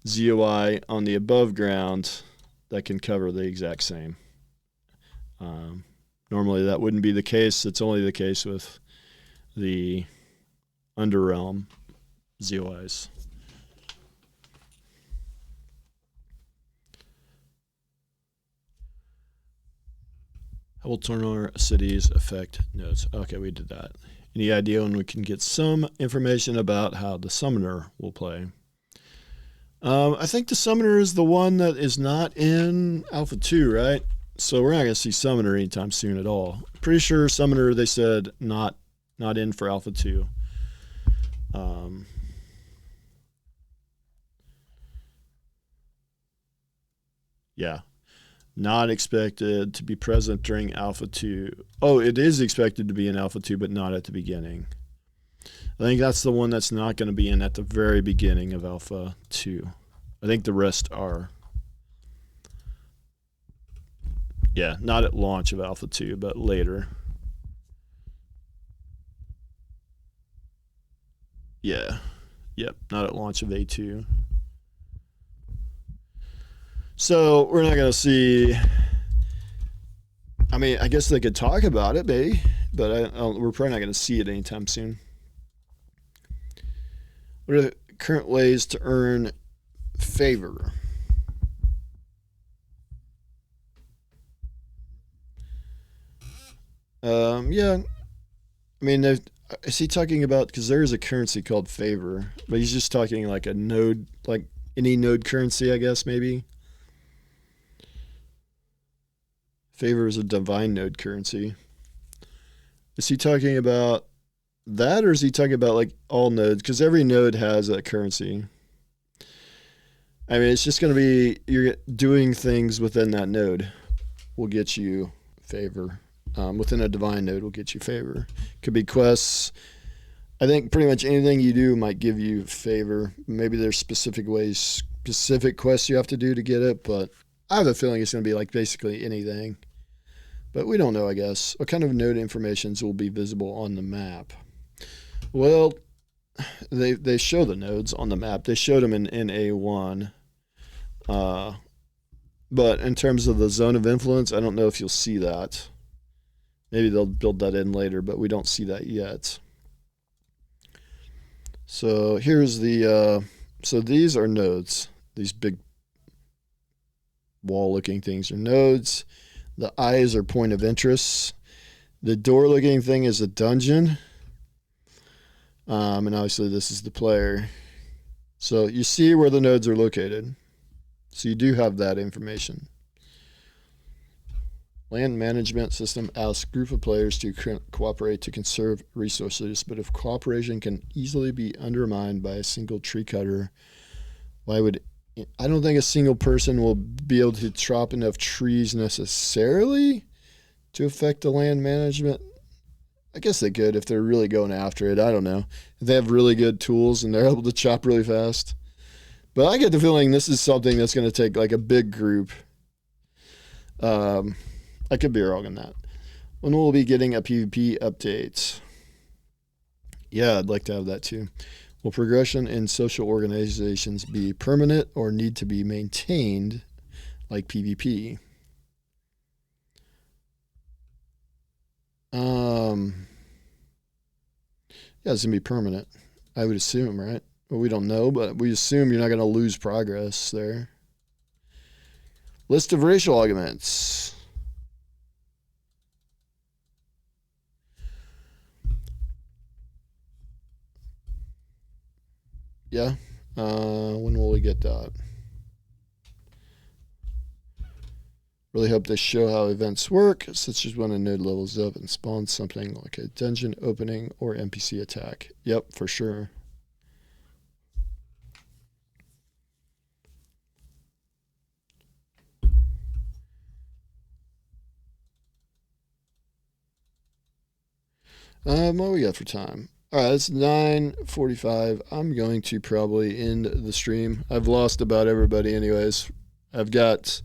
ZOI on the above ground that can cover the exact same. Normally that wouldn't be the case. It's only the case with the underrealm ZOIs. How will Tulnar cities affect nodes? Okay, we did that. Any idea when we can get some information about how the summoner will play? I think the summoner is the one that is not in Alpha 2, right? So we're not going to see summoner anytime soon at all. Pretty sure summoner, they said, not in for Alpha 2. Yeah. Not expected to be present during Alpha 2. Oh, it is expected to be in Alpha 2, but not at the beginning. I think that's the one that's not going to be in at the very beginning of Alpha 2. I think the rest are. Yeah, not at launch of Alpha 2, but later. Yeah. Yep, not at launch of A2. So we're not going to see. I mean, I guess they could talk about it, maybe, but we're probably not going to see it anytime soon. What are the current ways to earn favor? Yeah. I mean, is he talking about, because there is a currency called favor, but he's just talking like a node, like any node currency, I guess, maybe. Favor is a divine node currency. Is he talking about that, or is he talking about like all nodes? Because every node has a currency. I mean, it's just going to be you're doing things within that node will get you favor. Within a divine node will get you favor. Could be quests. I think pretty much anything you do might give you favor. Maybe there's specific ways, specific quests you have to do to get it, but I have a feeling it's going to be like basically anything. But we don't know, I guess. What kind of node informations will be visible on the map? Well, they show the nodes on the map. They showed them in A1. But in terms of the zone of influence, I don't know if you'll see that. Maybe they'll build that in later, but we don't see that yet. So here's the... so these are nodes. These big wall-looking things are nodes. The eyes are point of interest. The door-looking thing is a dungeon. And obviously this is the player. So you see where the nodes are located. So you do have that information. Land management system asks group of players to cooperate to conserve resources, but if cooperation can easily be undermined by a single tree cutter, I don't think a single person will be able to chop enough trees necessarily to affect the land management. I guess they could if they're really going after it. I don't know. If they have really good tools and they're able to chop really fast. But I get the feeling this is something that's going to take like a big group. I could be wrong on that. When will we be getting a PvP update? Yeah, I'd like to have that too. Will progression in social organizations be permanent or need to be maintained like PvP? Yeah, it's going to be permanent, I would assume, right? Well, we don't know, but we assume you're not going to lose progress there. List of racial arguments. Yeah. When will we get that? Really hope they show how events work, such as when a node levels up and spawns something like a dungeon opening or NPC attack. Yep, for sure. What we got for time? All right, it's 9:45. I'm going to probably end the stream. I've lost about everybody anyways. I've got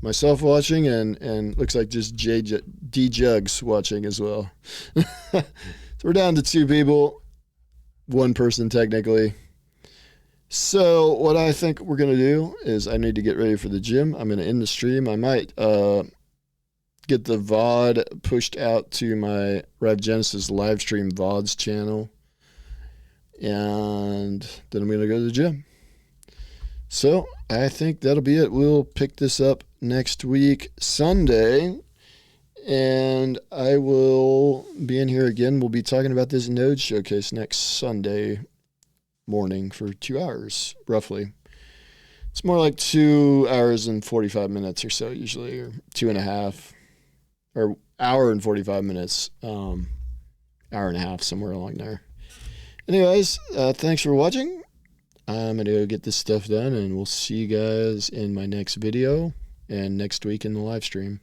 myself watching and looks like just D Jugs watching as well. So we're down to 2 people. 1 person technically. So what I think we're going to do is I need to get ready for the gym. I'm going to end the stream. I might get the VOD pushed out to my Ryve Genesis LiveStream VODs channel. And then I'm going to go to the gym. So I think that'll be it. We'll pick this up next week, Sunday. And I will be in here again. We'll be talking about this node showcase next Sunday morning for 2 hours, roughly. It's more like 2 hours and 45 minutes or so usually, or 2.5. Or hour and 45 minutes, hour and a half, somewhere along there. Anyways, thanks for watching. I'm going to go get this stuff done, and we'll see you guys in my next video and next week in the live stream.